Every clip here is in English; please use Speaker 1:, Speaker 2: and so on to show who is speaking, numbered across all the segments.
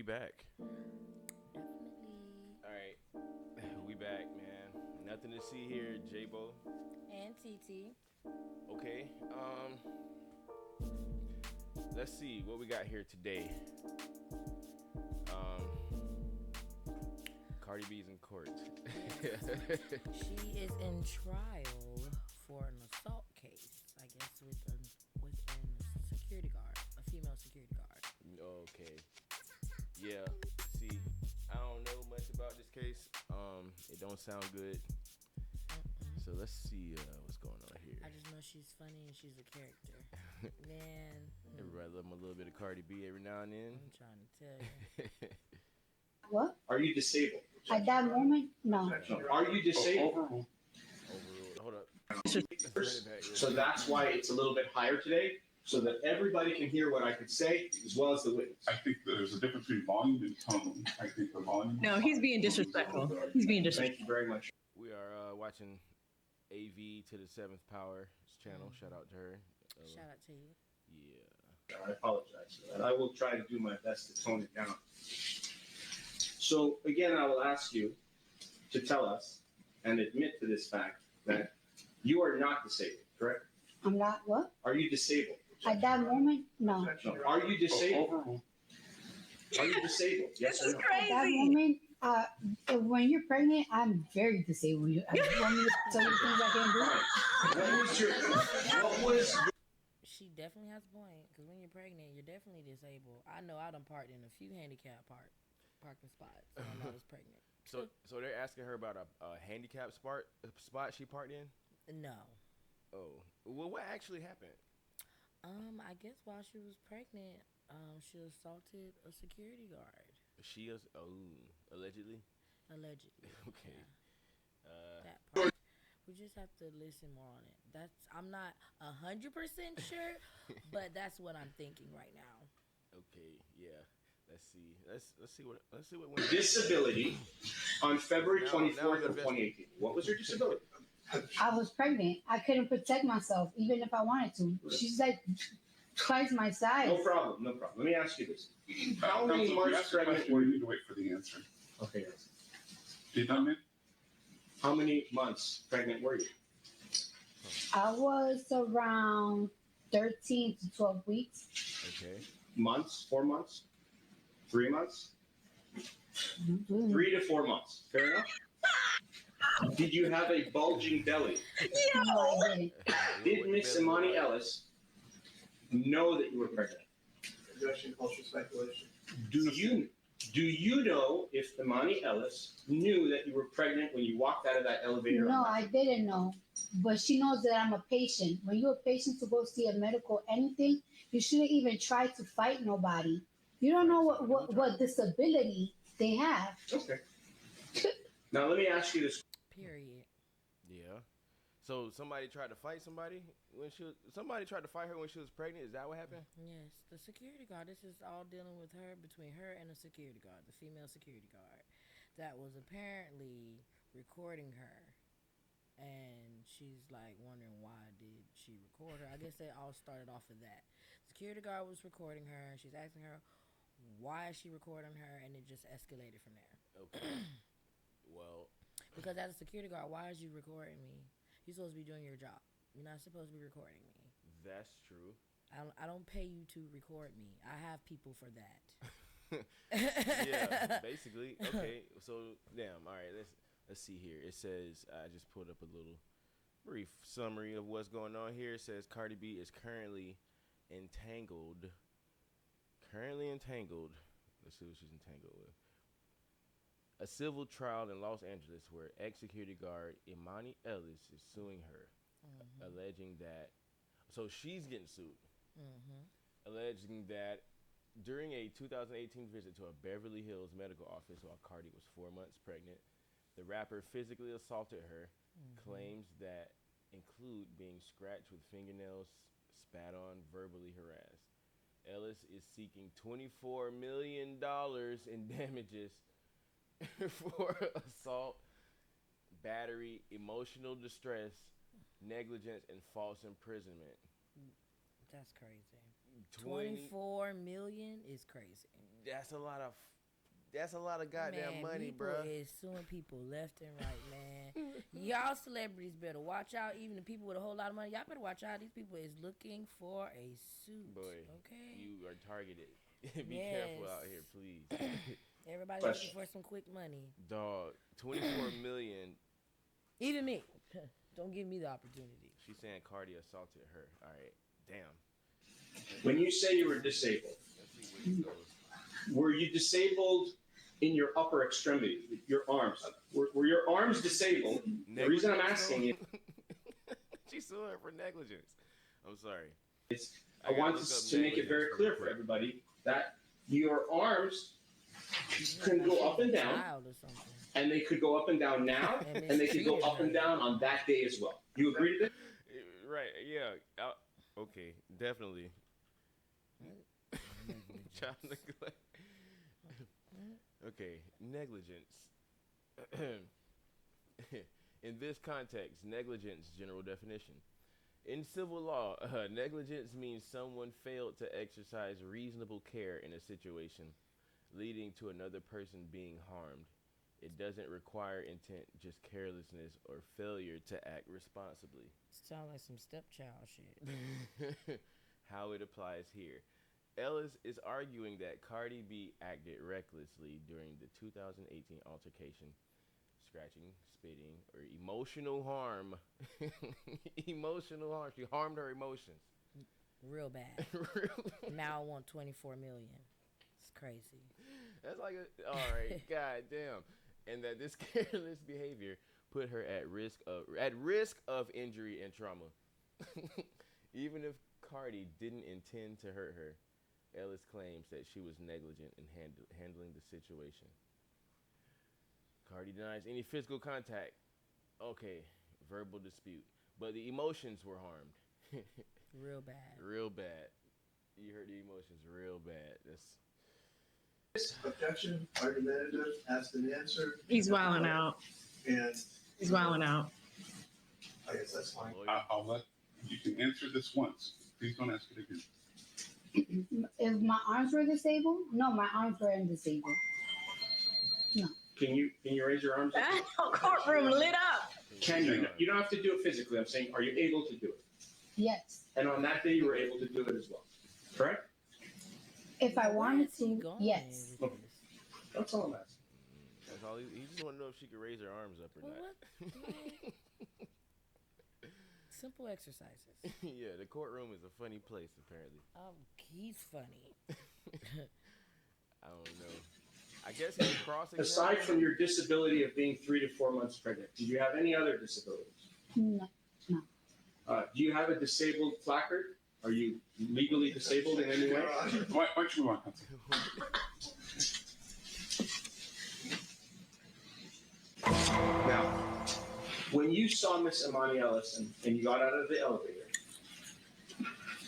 Speaker 1: we back.
Speaker 2: Definitely.
Speaker 1: All right, we back, man. Nothing to see here, J-Bo.
Speaker 2: And TT.
Speaker 1: Okay, let's see what we got here today. Cardi B's in court.
Speaker 2: She is in trial for an assault case, I guess, with a security guard, a female security guard.
Speaker 1: Okay. Yeah. See, I don't know much about this case. It don't sound good. So let's see what's going on here.
Speaker 2: I just know she's funny and she's a character. Man.
Speaker 1: Everybody love a little bit of Cardi B every now and then.
Speaker 2: I'm trying to tell you.
Speaker 3: What?
Speaker 4: Are you disabled?
Speaker 3: At that moment, no.
Speaker 4: No. Are you disabled?
Speaker 1: Overruled. Hold up.
Speaker 4: So that's why it's a little bit higher today, so that everybody can hear what I could say as well as the witness.
Speaker 5: I think there's a difference between volume and tone. I think the volume.
Speaker 6: No, he's being disrespectful. He's being disrespectful.
Speaker 4: Thank you very much.
Speaker 1: We are watching AV to the Seventh Power channel. Shout out to her.
Speaker 2: Shout out to you.
Speaker 1: Yeah.
Speaker 4: I apologize for that. I will try to do my best to tone it down. So again, I will ask you to tell us and admit to this fact that you are not disabled, correct?
Speaker 3: I'm not what?
Speaker 4: Are you disabled?
Speaker 3: At that moment, no.
Speaker 4: No. Are you disabled? Are you disabled? Yes
Speaker 6: This is
Speaker 4: or no?
Speaker 3: At that
Speaker 6: crazy.
Speaker 3: moment, when you're pregnant, I'm very disabled. You want me to tell you things I can't
Speaker 4: What was your
Speaker 2: She definitely has a point, because when you're pregnant, you're definitely disabled. I know I done parked in a few handicap parking spots when I was pregnant.
Speaker 1: So they're asking her about a handicap spot she parked in.
Speaker 2: No.
Speaker 1: Oh, well, what actually happened?
Speaker 2: I guess while she was pregnant, she assaulted a security guard.
Speaker 1: She is allegedly.
Speaker 2: Allegedly.
Speaker 1: Okay.
Speaker 2: Yeah. That part. We just have to listen more on it. I'm not 100% sure, but that's what I'm thinking right now.
Speaker 1: Okay. Yeah. Let's see. Let's see what went.
Speaker 4: disability on February 24th of 2018? What was your disability?
Speaker 3: I was pregnant. I couldn't protect myself, even if I wanted to. She's like twice my size.
Speaker 4: No problem. Let me ask you this. How many
Speaker 5: Counsel,
Speaker 4: months
Speaker 5: you asked a
Speaker 4: pregnant
Speaker 5: question,
Speaker 4: were
Speaker 5: you
Speaker 4: you?
Speaker 5: need to wait for the answer.
Speaker 4: Okay, yes.
Speaker 5: Did that mean?
Speaker 4: How many months pregnant were you?
Speaker 3: I was around 13 to 12 weeks.
Speaker 1: Okay.
Speaker 4: Months? 4 months? 3 months?
Speaker 3: Mhm.
Speaker 4: 3 to 4 months. Fair enough? Did you have a bulging belly?
Speaker 3: No, I didn't.
Speaker 4: Did Miss Imani Ellis know that you were pregnant?
Speaker 7: Suggestion, cultural speculation.
Speaker 4: Do you know if Imani Ellis knew that you were pregnant when you walked out of that elevator?
Speaker 3: No, I didn't know. But she knows that I'm a patient. When you're a patient to go see a medical anything, you shouldn't even try to fight nobody. You don't know what disability they have.
Speaker 4: Okay. Now let me ask you this.
Speaker 2: Period.
Speaker 1: Yeah. So somebody tried to fight somebody somebody tried to fight her when she was pregnant. Is that what happened?
Speaker 2: Yes, the security guard. This is all dealing with her, between her and the security guard, the female security guard, that was apparently recording her. And she's like wondering, why did she record her? I guess they all started off of that. Security guard was recording her. She's asking her, why is she recording her? And it just escalated from there.
Speaker 1: Okay. Well,
Speaker 2: Because as a security guard, why is you recording me? You're supposed to be doing your job. You're not supposed to be recording me.
Speaker 1: that's true.
Speaker 2: I don't pay you to record me. I have people for that.
Speaker 1: Yeah, basically. Okay. So, damn. All right. Let's see here. It says, I just pulled up a little brief summary of what's going on here. It says Cardi B is currently entangled. Let's see what she's entangled with. A civil trial in Los Angeles where ex-security guard Imani Ellis is suing her, alleging that. So she's getting sued, alleging that during a 2018 visit to a Beverly Hills medical office while Cardi was 4 months pregnant, the rapper physically assaulted her. Claims that include being scratched with fingernails, spat on, verbally harassed. Ellis is seeking $24 million in damages for assault, battery, emotional distress, negligence, and false imprisonment.
Speaker 2: That's crazy. 24 million is crazy.
Speaker 1: That's a lot of That's a lot of goddamn money,
Speaker 2: people
Speaker 1: bro.
Speaker 2: is suing people left and right, man. Y'all celebrities better watch out. Even the people with a whole lot of money, y'all better watch out. These people is looking for a suit.
Speaker 1: Boy,
Speaker 2: okay,
Speaker 1: you are targeted. Be careful out here, please.
Speaker 2: Everybody looking for some quick money.
Speaker 1: Dog, 24 million.
Speaker 2: Even me. Don't give me the opportunity.
Speaker 1: She's saying Cardi assaulted her. All right, damn.
Speaker 4: When you say you were disabled,
Speaker 1: Let's see where this goes.
Speaker 4: were you disabled in your upper extremity, your arms? Were your arms disabled? The reason I'm asking you
Speaker 1: She's suing her for negligence. I'm sorry.
Speaker 4: is I want to make it very clear for everybody that your arms can go up and down, and they could go up and down now, and they could go up and down on that day as well. You agree to this?
Speaker 1: Right, yeah. Okay, definitely. Child neglect. Okay, negligence. In this context, negligence, general definition. In civil law, negligence means someone failed to exercise reasonable care in a situation, leading to another person being harmed. It doesn't require intent, just carelessness or failure to act responsibly.
Speaker 2: Sound like some stepchild shit.
Speaker 1: How it applies here. Ellis is arguing that Cardi B acted recklessly during the 2018 altercation, scratching, spitting, or emotional harm. Emotional harm. She harmed her emotions.
Speaker 2: Real bad. Now I want 24 million. It's crazy.
Speaker 1: That's like all right, god damn. And that this careless behavior put her at risk of injury and trauma. Even if Cardi didn't intend to hurt her, Ellis claims that she was negligent in handling the situation. Cardi denies any physical contact. Okay, verbal dispute. But the emotions were harmed.
Speaker 2: Real bad.
Speaker 1: Real bad. You heard the emotions real bad. That's
Speaker 7: Objection, argumentative, asked and answered.
Speaker 6: He's wilding out.
Speaker 7: And
Speaker 6: He's wilding out.
Speaker 7: I guess that's fine.
Speaker 5: I'll let you can answer this once. Please don't ask it again.
Speaker 3: If my arms were disabled, no, my arms weren't disabled. No.
Speaker 4: Can you raise your arms?
Speaker 6: That courtroom lit up.
Speaker 4: Can you? You don't have to do it physically. I'm saying, are you able to do it?
Speaker 3: Yes.
Speaker 4: And on that day, you were able to do it as well. Correct?
Speaker 3: If I wanted
Speaker 2: Where is he
Speaker 3: to,
Speaker 2: going
Speaker 3: yes.
Speaker 2: with this?
Speaker 4: That's all I'm asking.
Speaker 1: That's all. He just want to know if she could raise her arms up or
Speaker 2: Well,
Speaker 1: not.
Speaker 2: what? Simple exercises.
Speaker 1: Yeah, the courtroom is a funny place apparently.
Speaker 2: He's funny.
Speaker 1: I don't know. I guess he's crossing.
Speaker 4: Aside from your disability of being 3 to 4 months pregnant, do you have any other disabilities?
Speaker 3: No.
Speaker 4: Do you have a disabled placard? Are you legally disabled in any way?
Speaker 5: Why don't you move on?
Speaker 4: Now, when you saw Miss Imani Ellis and you got out of the elevator,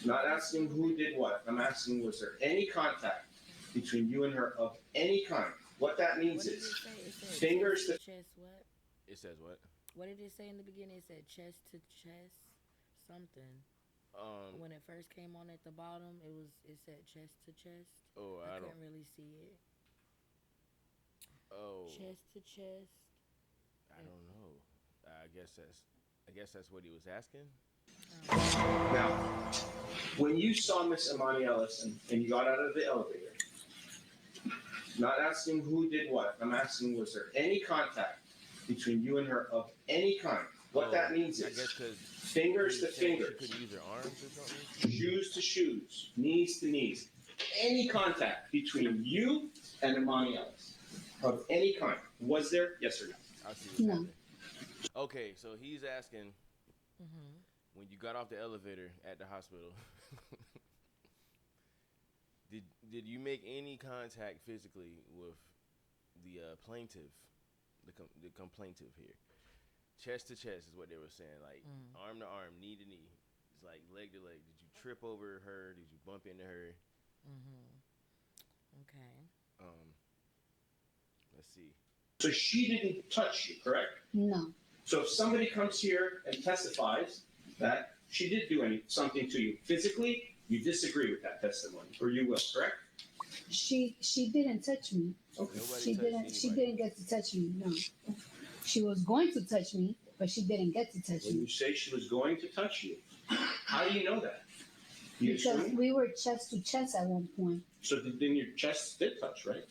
Speaker 4: not asking who did what, I'm asking was there any contact between you and her of any kind? What that means
Speaker 2: What did
Speaker 4: is
Speaker 2: it say? It said
Speaker 4: fingers
Speaker 2: chest to chest what?
Speaker 1: It says what?
Speaker 2: What did it say in the beginning? It said chest to chest something. When it first came on at the bottom, it said chest to chest.
Speaker 1: Oh,
Speaker 2: I
Speaker 1: I don't.
Speaker 2: couldn't really see it.
Speaker 1: Oh,
Speaker 2: Chest to chest.
Speaker 1: I don't know. I guess that's what he was asking.
Speaker 4: now, when you saw Miss Imani Ellis and you got out of the elevator, not asking who did what, I'm asking was there any contact between you and her of any kind? What that means
Speaker 1: I
Speaker 4: is
Speaker 1: guess 'cause
Speaker 4: fingers to fingers,
Speaker 1: she couldn't use her arms or something.
Speaker 4: shoes to shoes, knees to knees, any contact between you and Imani Ellis of any kind. Was there? Yes or no?
Speaker 1: I see what's
Speaker 3: No.
Speaker 1: happening. Okay, so he's asking
Speaker 2: Mm-hmm.
Speaker 1: when you got off the elevator at the hospital. Did you make any contact physically with the plaintiff, the complainant here? Chest to chest is what they were saying, like arm to arm, knee to knee. It's like leg to leg. Did you trip over her? Did you bump into her?
Speaker 2: Okay.
Speaker 1: Let's see.
Speaker 4: So she didn't touch you, correct?
Speaker 3: No.
Speaker 4: So if somebody comes here and testifies that she did do something to you physically, you disagree with that testimony, or you will, correct?
Speaker 3: She didn't touch me.
Speaker 1: Nobody
Speaker 3: She
Speaker 1: touched
Speaker 3: didn't. She
Speaker 1: anybody.
Speaker 3: didn't get to touch me. No. She was going to touch me, but she didn't get to touch
Speaker 4: When
Speaker 3: me
Speaker 4: you say she was going to touch you, how do you know that? You
Speaker 3: because
Speaker 4: assuming?
Speaker 3: we were chest to chest at one point.
Speaker 4: So then your chest did touch, right?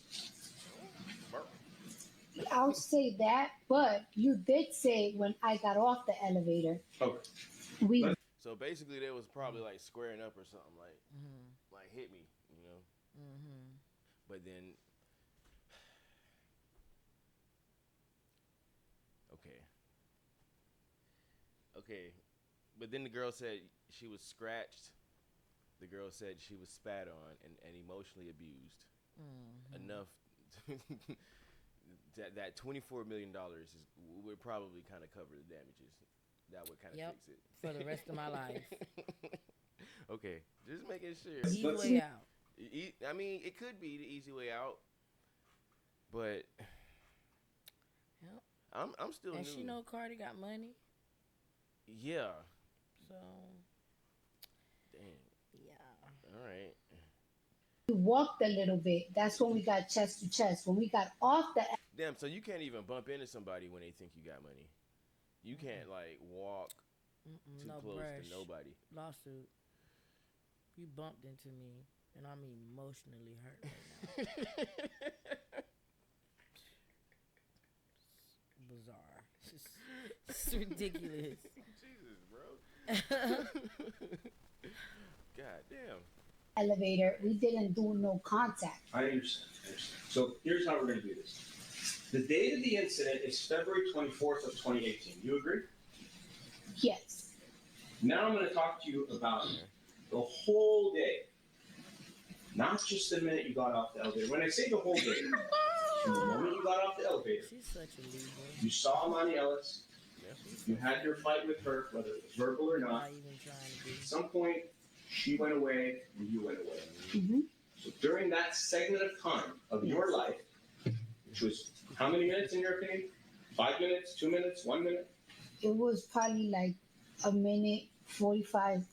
Speaker 3: I'll say that, but you did say when I got off the elevator,
Speaker 4: Okay.
Speaker 3: we
Speaker 1: So basically, they was probably like squaring up or something,
Speaker 2: Mm-hmm.
Speaker 1: like hit me, you know.
Speaker 2: Mm-hmm.
Speaker 1: But then, okay. But then the girl said she was scratched. The girl said she was spat on and emotionally abused
Speaker 2: Mm-hmm.
Speaker 1: enough that $24 million would probably kind of cover the damages. That would kind of
Speaker 2: Yep.
Speaker 1: fix it
Speaker 2: For the rest of my life.
Speaker 1: Okay, just making sure.
Speaker 2: Easy way out.
Speaker 1: I mean, it could be the easy way out, but
Speaker 2: Yep.
Speaker 1: I'm still
Speaker 2: And
Speaker 1: new.
Speaker 2: she know Cardi got money,
Speaker 1: Yeah.
Speaker 2: so
Speaker 1: Damn.
Speaker 2: yeah.
Speaker 1: All right.
Speaker 3: walked a little bit. That's when we got chest to chest. When we got off the
Speaker 1: Damn. So you can't even bump into somebody when they think you got money. You can't like walk too
Speaker 2: No
Speaker 1: close
Speaker 2: brush.
Speaker 1: to nobody.
Speaker 2: Lawsuit. You bumped into me, and I'm emotionally hurt right now. Bizarre. It's ridiculous.
Speaker 1: Jesus, bro. God damn.
Speaker 3: elevator, we didn't do no contact.
Speaker 4: I understand. So here's how we're going to do this. The date of the incident is February 24th of 2018. You agree?
Speaker 3: Yes.
Speaker 4: Now I'm going to talk to you about the whole day. Not just the minute you got off the elevator. When I say the whole day, from the moment you got off the elevator,
Speaker 2: She's such a Libra.
Speaker 4: you saw Amani Ellis, you had your fight with her, whether it was verbal or not.
Speaker 2: Not even trying to be.
Speaker 4: At some point, she went away and you went away.
Speaker 3: Mm-hmm.
Speaker 4: So during that segment of time of your life, which was how many minutes in your opinion? 5 minutes, 2 minutes, 1 minute?
Speaker 3: It was probably like a minute 45.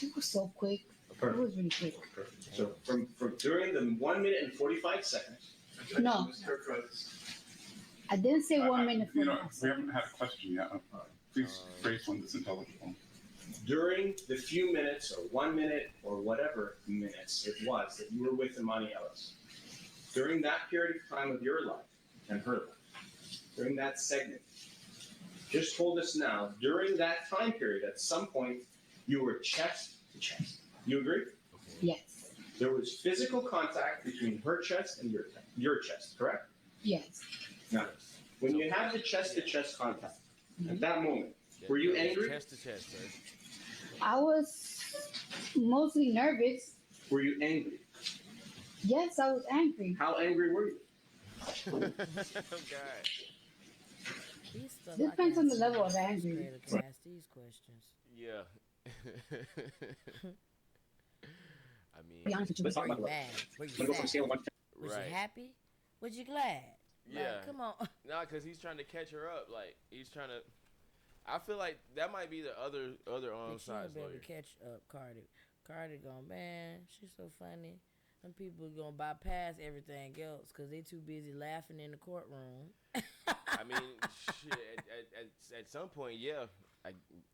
Speaker 3: It was so quick. It was really quick.
Speaker 4: Perfect. So from during the 1 minute and 45 seconds.
Speaker 3: No. I didn't say 1 minute.
Speaker 5: We haven't had a question yet. Please phrase one that's intelligible.
Speaker 4: During the few minutes or 1 minute or whatever minutes it was that you were with Imani Ellis, during that period of time of your life and her life, during that segment, just told us now, during that time period, at some point, you were chest to chest. You agree?
Speaker 3: Yes.
Speaker 4: There was physical contact between her chest and your chest, correct?
Speaker 3: Yes.
Speaker 4: Now, when you have the chest to chest contact, at that moment, were you angry?
Speaker 1: Chest to chest, sir.
Speaker 3: I was mostly nervous.
Speaker 4: Were you angry?
Speaker 3: Yes, I was angry.
Speaker 4: How angry were you?
Speaker 1: Oh, God.
Speaker 2: These stuff
Speaker 3: Depends
Speaker 2: I
Speaker 3: on
Speaker 2: can't
Speaker 3: the level
Speaker 2: see.
Speaker 3: of angry.
Speaker 2: Creator can ask these questions.
Speaker 1: Yeah. I
Speaker 3: Be
Speaker 1: mean,
Speaker 3: honest with you.
Speaker 4: Let's talk
Speaker 2: Were
Speaker 4: about
Speaker 2: you
Speaker 4: it.
Speaker 2: mad? Were
Speaker 4: I'm
Speaker 2: you
Speaker 4: gonna go from a
Speaker 2: sad?
Speaker 4: scale of 1 to 10.
Speaker 2: Was
Speaker 1: right.
Speaker 2: you happy? Was you glad?
Speaker 1: Yeah.
Speaker 2: Like, come on.
Speaker 1: Nah, because he's trying to catch her up. Like, he's trying to. I feel like that might be the other
Speaker 2: But you
Speaker 1: side's
Speaker 2: ain't be able
Speaker 1: lawyer.
Speaker 2: to catch up Cardi. Cardi going, man, she's so funny. Some people gonna bypass everything else because they too busy laughing in the courtroom.
Speaker 1: I mean, shit. At some point, yeah.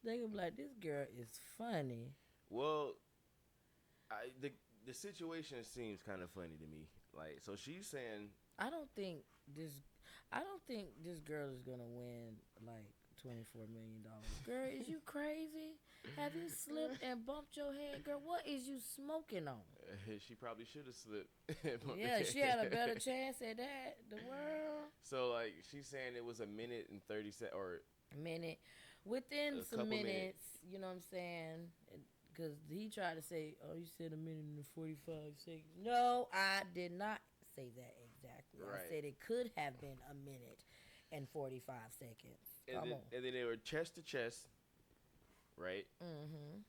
Speaker 2: They gonna be like, this girl is funny.
Speaker 1: Well, the situation seems kind of funny to me. Like, so she's saying,
Speaker 2: I don't think this girl is gonna win like $24 million. Girl, is you crazy? Have you slipped and bumped your head, girl? What is you smoking on?
Speaker 1: she probably should have slipped.
Speaker 2: Yeah, she had a better chance at that. The world.
Speaker 1: So, like, she's saying it was a minute and 30 seconds, or
Speaker 2: A minute. Within
Speaker 1: A
Speaker 2: some
Speaker 1: couple
Speaker 2: minutes,
Speaker 1: minutes.
Speaker 2: you know what I'm saying? Because he tried to say, oh, you said a minute and 45 seconds. No, I did not say that exactly.
Speaker 1: Right.
Speaker 2: I said it could have been a minute and 45 seconds. Come on.
Speaker 1: and then they were chest to chest, right?
Speaker 2: Mm-hmm.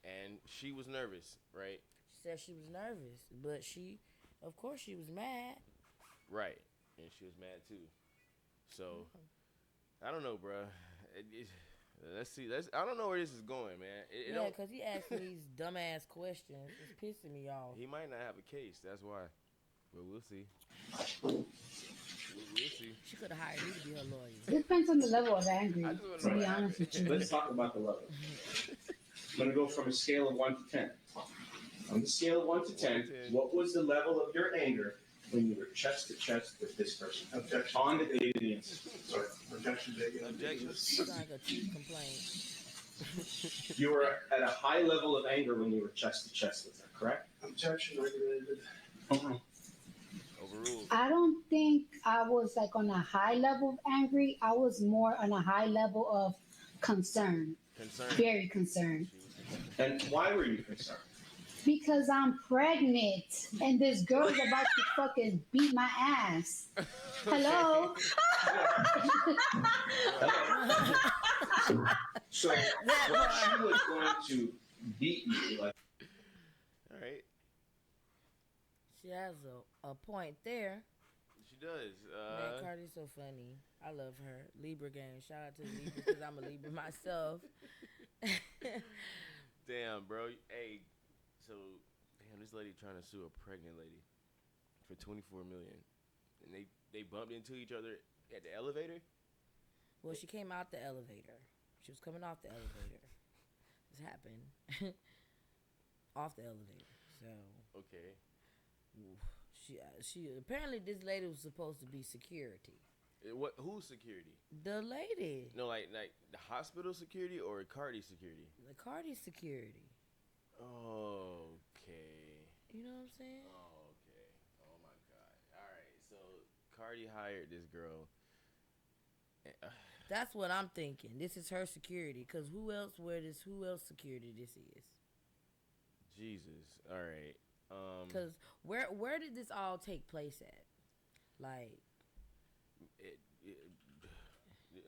Speaker 1: And she was nervous, right?
Speaker 2: She said she was nervous, but of course she was mad.
Speaker 1: Right. And she was mad too. So, I don't know, bruh. Let's see. I don't know where this is going, man. It
Speaker 2: Yeah,
Speaker 1: don't.
Speaker 2: because he asked me these dumbass questions. It's pissing me off.
Speaker 1: He might not have a case. That's why. But we'll see. We'll see.
Speaker 2: She could have hired me to be her lawyer.
Speaker 3: Depends on the level of angry.
Speaker 1: I just wanna
Speaker 3: To
Speaker 1: know
Speaker 3: be
Speaker 1: what
Speaker 3: honest with
Speaker 1: happened.
Speaker 3: you.
Speaker 4: Let's talk about the level. I'm gonna go from a scale of 1 to 10. On the scale of 1 to 10, what was the level of your anger when you were chest to chest with this person?
Speaker 7: Objection.
Speaker 4: On the day of the incident.
Speaker 7: Sorry, objection taken.
Speaker 1: Objection.
Speaker 2: It's like a cheap complaint.
Speaker 4: You were at a high level of anger when you were chest to chest with her, correct?
Speaker 7: Objection regulated.
Speaker 1: Overruled.
Speaker 3: I don't think I was like on a high level of angry. I was more on a high level of concern.
Speaker 1: Concerned.
Speaker 3: Very concerned.
Speaker 4: And why were you concerned?
Speaker 3: Because I'm pregnant and this girl's about to fucking beat my ass. Hello?
Speaker 4: So when she was going to beat you, like,
Speaker 1: All right.
Speaker 2: She has a point there.
Speaker 1: She does.
Speaker 2: Man, Cardi's so funny. I love her. Libra gang. Shout out to the Libra because I'm a Libra myself.
Speaker 1: Damn, bro. Hey, so damn, this lady trying to sue a pregnant lady for $24 million, and they bumped into each other at the elevator.
Speaker 2: Well, she came out the elevator. She was coming off the elevator. This happened off the elevator. So
Speaker 1: Okay.
Speaker 2: she apparently this lady was supposed to be security.
Speaker 1: What? Who's security?
Speaker 2: The lady,
Speaker 1: No, like the hospital security or Cardi security?
Speaker 2: the Cardi security.
Speaker 1: Okay.
Speaker 2: You know what I'm saying?
Speaker 1: Okay. Oh my God. All right. So Cardi hired this girl.
Speaker 2: That's what I'm thinking. This is her security. Cause who else security this is?
Speaker 1: Jesus. All right.
Speaker 2: Cause where did this all take place at? Like,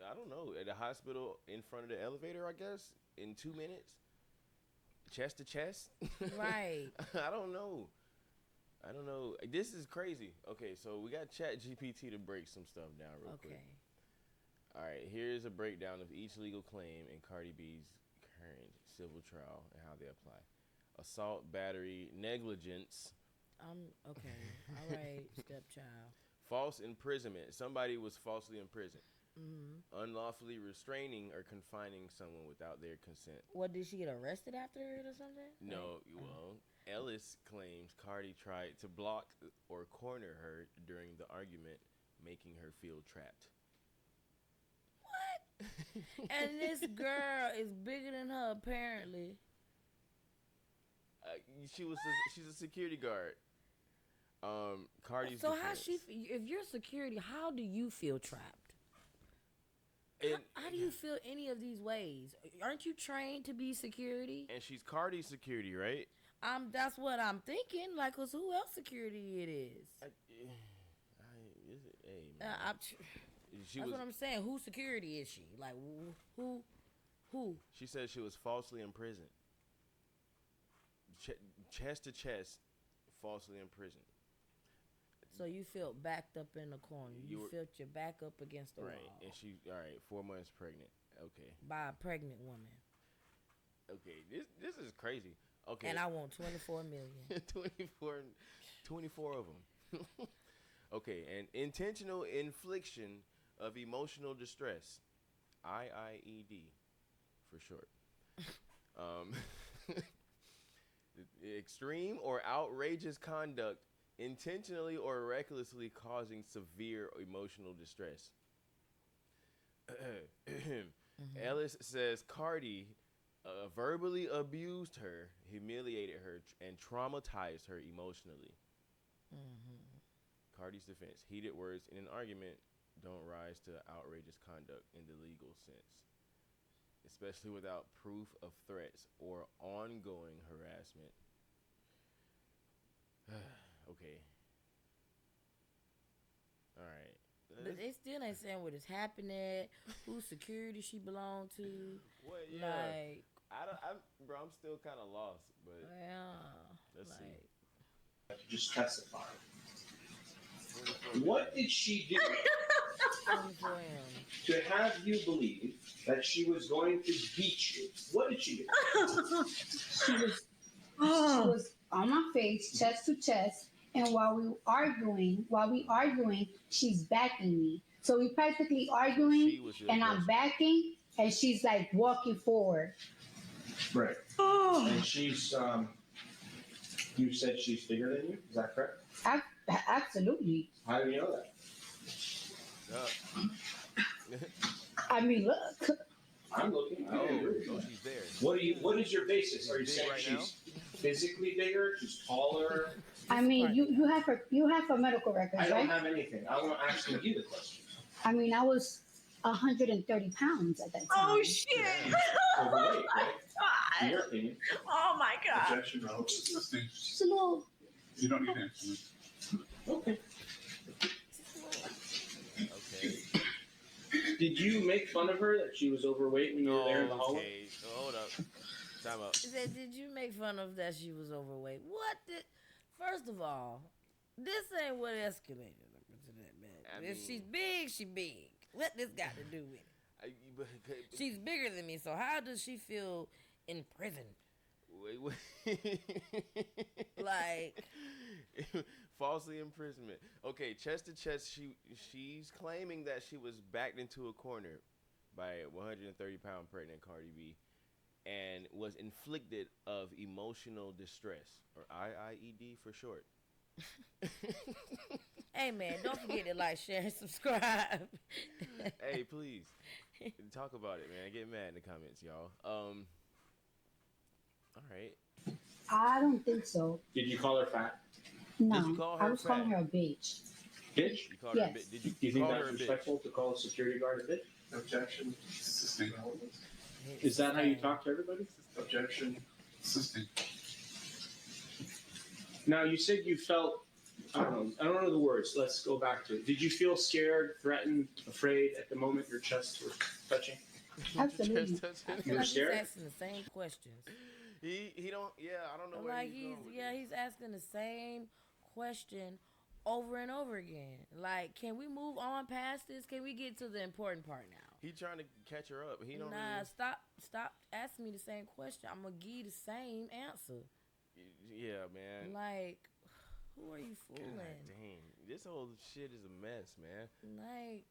Speaker 1: I don't know. At the hospital in front of the elevator, I guess, in 2 minutes, chest to chest.
Speaker 2: right?
Speaker 1: I don't know. This is crazy. Okay, so we got Chat GPT to break some stuff down real quick.
Speaker 2: Okay.
Speaker 1: All right, here's a breakdown of each legal claim in Cardi B's current civil trial and how they apply. Assault, battery, negligence,
Speaker 2: Okay. All right, stepchild.
Speaker 1: false imprisonment. Somebody was falsely imprisoned.
Speaker 2: Mm-hmm.
Speaker 1: Unlawfully restraining or confining someone without their consent.
Speaker 2: What, did she get arrested after it or something?
Speaker 1: No, well, Ellis claims Cardi tried to block or corner her during the argument, making her feel trapped.
Speaker 2: What? And this girl is bigger than her apparently.
Speaker 1: She's a security guard. Cardi's
Speaker 2: So
Speaker 1: defense.
Speaker 2: how if you're security, how do you feel trapped?
Speaker 1: And,
Speaker 2: How do you feel any of these ways? Aren't you trained to be security?
Speaker 1: and she's Cardi's security, right?
Speaker 2: That's what I'm thinking. Like, 'cause who else security it is?
Speaker 1: Hey, man. She
Speaker 2: That's
Speaker 1: was.
Speaker 2: what I'm saying. Whose security is she? Like, who?
Speaker 1: She said she was falsely imprisoned. Chest to chest, falsely imprisoned.
Speaker 2: So you felt backed up in the corner. You felt your back up against the
Speaker 1: Right,
Speaker 2: wall.
Speaker 1: and she 4 months pregnant. Okay.
Speaker 2: By a pregnant woman.
Speaker 1: Okay, this is crazy. Okay.
Speaker 2: And I want 24 million.
Speaker 1: 24 of them. Okay, and intentional infliction of emotional distress, IIED for short. Extreme or outrageous conduct intentionally or recklessly causing severe emotional distress. Ellis says Cardi verbally abused her, humiliated her, and traumatized her emotionally. Cardi's defense: heated words in an argument don't rise to outrageous conduct in the legal sense, especially without proof of threats or ongoing harassment. Okay. All right.
Speaker 2: But they still ain't saying what is happening, whose security she belonged to.
Speaker 1: What? Yeah.
Speaker 2: Like,
Speaker 1: I'm still kind of lost, but
Speaker 2: yeah.
Speaker 1: let's see.
Speaker 4: just testify. What did she do?
Speaker 2: 24 M.
Speaker 4: to have you believe that she was going to beat you. What did she do?
Speaker 3: She was she was on my face, chest to chest, and while we arguing, she's backing me. So we practically arguing,
Speaker 1: She was the
Speaker 3: and I'm
Speaker 1: aggressor.
Speaker 3: backing, and she's like walking forward.
Speaker 4: Right.
Speaker 6: Oh.
Speaker 4: And she's, you said she's bigger than you? Is that correct?
Speaker 3: Absolutely.
Speaker 4: How do you know that?
Speaker 3: I mean, look.
Speaker 4: I'm looking. I
Speaker 1: Oh,
Speaker 4: agree.
Speaker 1: oh, she's there.
Speaker 4: What is your basis? Are you
Speaker 1: Big
Speaker 4: saying
Speaker 1: right
Speaker 4: she's physically bigger? She's taller?
Speaker 3: I mean, you have her medical records,
Speaker 4: I don't
Speaker 3: right?
Speaker 4: have anything. I'm asking you the question.
Speaker 3: I mean, I was 130 pounds at that time.
Speaker 6: Oh shit!
Speaker 4: Overweight, right? In
Speaker 6: God.
Speaker 4: your opinion.
Speaker 6: Oh my God.
Speaker 7: Objection, no.
Speaker 5: Assisting.
Speaker 3: She's a little.
Speaker 5: You don't need answers.
Speaker 4: Okay.
Speaker 1: Okay.
Speaker 4: Did you make fun of her that she was overweight when you were there in the hallway?
Speaker 1: Okay. Hold up. Time out.
Speaker 2: He said, did you make fun of that she was overweight? What did... First of all, this ain't what escalated to that, man. If she's big, she big. What this got to do with it? She's bigger than me, so how does she feel imprisoned?
Speaker 1: Wait.
Speaker 2: Like...
Speaker 1: Falsely imprisonment. Okay, chest to chest, she's claiming that she was backed into a corner by a 130-pound pregnant Cardi B and was inflicted of emotional distress, or IIED for short.
Speaker 2: Hey, man, don't forget to like, share, and subscribe.
Speaker 1: Hey, please. Talk about it, man. Get mad in the comments, y'all. All right.
Speaker 3: I don't think so.
Speaker 4: Did you call her fat?
Speaker 3: No,
Speaker 1: Did you call her
Speaker 3: I was calling
Speaker 1: fat?
Speaker 3: her a bitch.
Speaker 4: Bitch?
Speaker 1: You called her a
Speaker 3: Yes.
Speaker 1: bitch. Did you
Speaker 4: Do you think
Speaker 1: call
Speaker 4: that's
Speaker 1: her a bitch?
Speaker 4: respectful to call a security guard a bitch?
Speaker 7: Objection.
Speaker 5: Assisting.
Speaker 4: Is that how you talk to everybody?
Speaker 7: Objection.
Speaker 5: Assisting.
Speaker 4: Now, you said you felt, I don't know the words. Let's go back to it. Did you feel scared, threatened, afraid at the moment your chest was touching?
Speaker 3: Absolutely.
Speaker 1: Chest
Speaker 2: I
Speaker 1: touching?
Speaker 2: feel like he's
Speaker 4: scared?
Speaker 2: asking the same questions.
Speaker 1: He don't. Yeah, I don't know where
Speaker 2: Like
Speaker 1: he's going with this.
Speaker 2: he's asking the same question over and over again. Like, can we move on past this? Can we get to the important part now?
Speaker 1: He trying to catch her up. He don't
Speaker 2: Nah,
Speaker 1: really.
Speaker 2: stop asking me the same question. I'm gonna give you the same answer.
Speaker 1: Yeah, man.
Speaker 2: Like, who are you
Speaker 1: God
Speaker 2: fooling?
Speaker 1: dang, this whole shit is a mess, man.
Speaker 2: Like,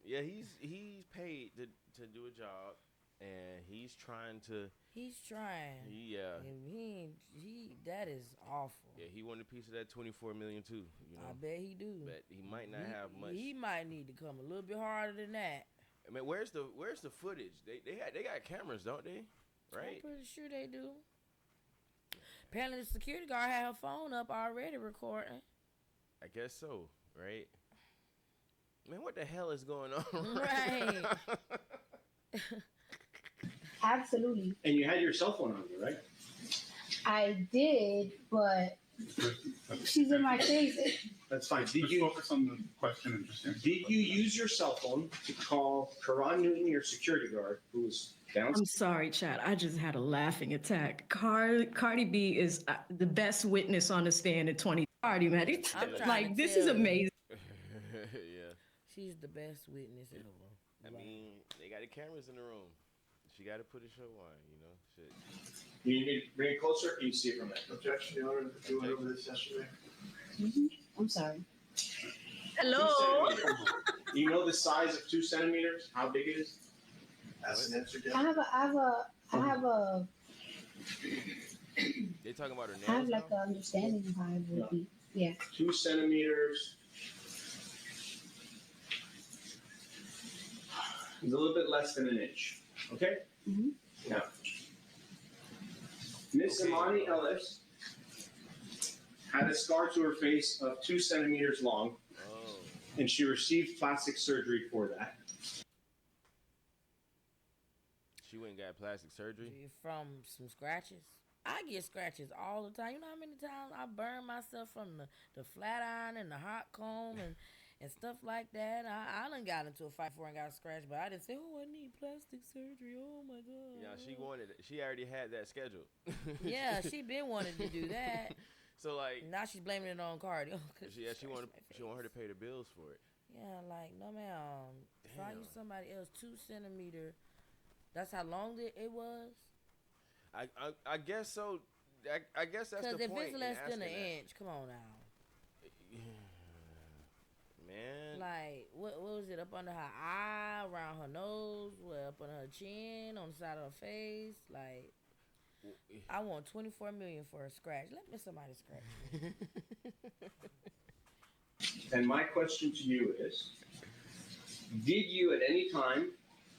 Speaker 1: Yeah, he's paid to do a job, and he's trying to.
Speaker 2: he's trying.
Speaker 1: Yeah.
Speaker 2: And he that is awful.
Speaker 1: Yeah, he wanted a piece of that 24 million too. You know,
Speaker 2: I bet he do.
Speaker 1: but he might not have much.
Speaker 2: He might need to come a little bit harder than that.
Speaker 1: I mean, where's the footage? They got cameras, don't they? Right.
Speaker 2: I'm pretty sure they do. Apparently, the security guard had her phone up already recording.
Speaker 1: I guess so, right? Man, what the hell is going on?
Speaker 2: Right.
Speaker 3: Absolutely.
Speaker 4: And you had your cell phone on you, right?
Speaker 3: I did, but she's in my face.
Speaker 4: That's fine.
Speaker 5: Just focus on the question and just answer. the
Speaker 4: Did you
Speaker 5: question.
Speaker 4: use your cell phone to call Karan Newton, your security guard, who was
Speaker 6: I'm
Speaker 4: downstairs?
Speaker 6: sorry, Chad. I just had a laughing attack. Cardi B is the best witness on the stand in 2020, man. It's,
Speaker 2: I'm trying
Speaker 6: like,
Speaker 2: to
Speaker 6: this
Speaker 2: tell
Speaker 6: is
Speaker 2: you.
Speaker 6: amazing.
Speaker 1: Yeah.
Speaker 2: She's the best witness ever.
Speaker 1: I mean, they got the cameras in the room. She got to put a show on, you know. Shit.
Speaker 4: You need to bring it closer, or can you see it from there?
Speaker 7: Objection, Your Honor. We went over this yesterday.
Speaker 3: I'm sorry.
Speaker 4: 2
Speaker 6: Hello.
Speaker 4: centimeters. You know the size of 2 centimeters? How big it is?
Speaker 7: Ask and answer,
Speaker 3: I
Speaker 7: Jeff.
Speaker 3: have a
Speaker 1: They talking about her
Speaker 3: I have
Speaker 1: nails
Speaker 3: like
Speaker 1: now?
Speaker 3: an understanding of how it would be. Yeah.
Speaker 4: 2 centimeters. It's a little bit less than an inch. Okay?
Speaker 3: Mhm.
Speaker 4: Now, Miss
Speaker 1: Okay.
Speaker 4: Imani Ellis had a scar to her face of 2 centimeters long,
Speaker 1: Oh.
Speaker 4: and she received plastic surgery for that.
Speaker 1: She went and got plastic surgery?
Speaker 2: From some scratches. I get scratches all the time. You know how many times I burn myself from the flat iron and the hot comb and stuff like that. I done got into a fight before and got a scratch, but I didn't say, oh, I need plastic surgery. Oh, my God.
Speaker 1: Yeah, she wanted it. She already had that scheduled.
Speaker 2: Yeah, she been wanting to do that.
Speaker 1: So, like,
Speaker 2: Now she's blaming it on Cardi.
Speaker 1: she wanted her to pay the bills for it.
Speaker 2: Yeah, like no ma'am. Find you
Speaker 1: Damn.
Speaker 2: somebody else 2 centimeter. That's how long it was.
Speaker 1: I guess so. I guess that's the
Speaker 2: Cause if
Speaker 1: point
Speaker 2: it's
Speaker 1: in
Speaker 2: less than
Speaker 1: asking
Speaker 2: an
Speaker 1: that.
Speaker 2: inch, come on now.
Speaker 1: Man,
Speaker 2: Like what was it up under her eye, around her nose, what up under her chin, on the side of her face? Like I want 24 million for a scratch. Let me somebody scratch me.
Speaker 4: And my question to you is, did you at any time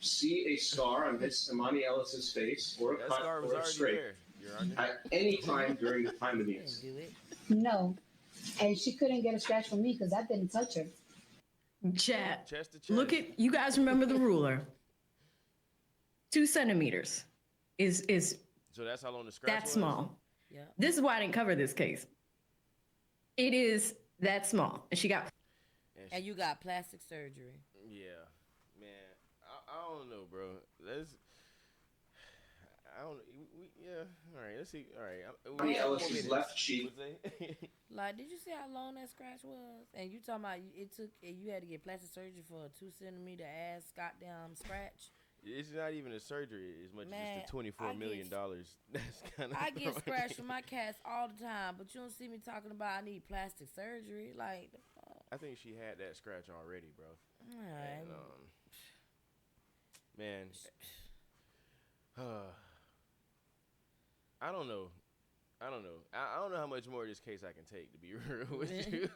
Speaker 4: see a scar on Miss Imani Ellis's face or a
Speaker 1: that
Speaker 4: cut
Speaker 1: scar was
Speaker 4: or a
Speaker 1: already
Speaker 4: scrape
Speaker 1: there, Your Honor.
Speaker 4: at any time during the time of the
Speaker 2: I didn't
Speaker 4: incident?
Speaker 2: do it.
Speaker 3: No, and she couldn't get a scratch from me because I didn't touch her.
Speaker 6: Chat.
Speaker 1: Chest to chest.
Speaker 6: Look at you guys. Remember the ruler? 2 centimeters is
Speaker 1: So that's how long the scratch
Speaker 6: that
Speaker 1: was.
Speaker 6: small.
Speaker 2: Yeah.
Speaker 6: This is why I didn't cover this case. It is that small, and she got.
Speaker 1: And
Speaker 2: And you got plastic surgery.
Speaker 1: yeah, man. I don't know, bro. Let's. I don't. Yeah. All right. Let's see. All right.
Speaker 4: Imani Ellis's left cheek.
Speaker 2: Like, did you see how long that scratch was? And you talking about you had to get plastic surgery for a 2 centimeter ass goddamn scratch?
Speaker 1: It's not even a surgery as much
Speaker 2: Man,
Speaker 1: as the $24 million. That's kind of.
Speaker 2: I get scratched from my cats all the time, but you don't see me talking about I need plastic surgery. Like, the fuck?
Speaker 1: I think she had that scratch already, bro.
Speaker 2: Alright.
Speaker 1: And, man, I don't know. I don't know. I don't know how much more of this case I can take, to be real with you.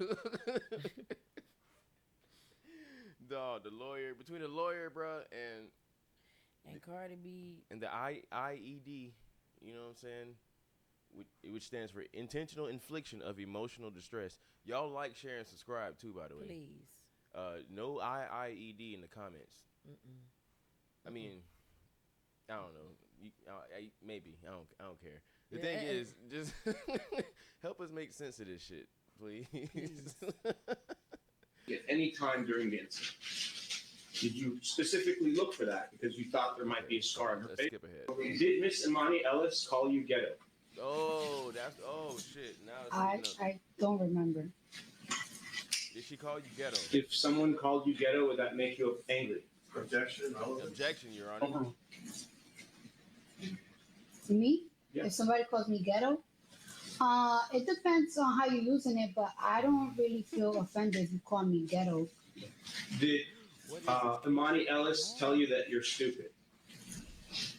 Speaker 1: Dog, the lawyer, between the lawyer, bro,
Speaker 2: And Cardi B.
Speaker 1: and the IED, you know what I'm saying? Which stands for intentional infliction of emotional distress. Y'all like, share, and subscribe too, by the way.
Speaker 2: Please.
Speaker 1: No IED in the comments.
Speaker 2: Mm-mm.
Speaker 1: I mean, I don't know. Maybe I don't care. The
Speaker 2: Yeah.
Speaker 1: thing is, just help us make sense of this shit, please.
Speaker 4: At any time during the incident. Did you specifically look for that because you thought there might be a scar on her
Speaker 1: Let's
Speaker 4: face?
Speaker 1: skip ahead.
Speaker 4: Did Miss Imani Ellis call you ghetto?
Speaker 1: Oh, shit. Now it's heating up.
Speaker 3: I don't remember.
Speaker 1: Did she call you ghetto?
Speaker 4: If someone called you ghetto, would that make you angry?
Speaker 7: Objection, relevance.
Speaker 1: Objection, Your Honor.
Speaker 5: Overruled.
Speaker 3: Me?
Speaker 4: Yeah.
Speaker 3: If somebody calls me ghetto, it depends on how you're using it, but I don't really feel offended if you call me ghetto.
Speaker 4: Did
Speaker 1: What is
Speaker 4: Imani Ellis tell you that you're stupid?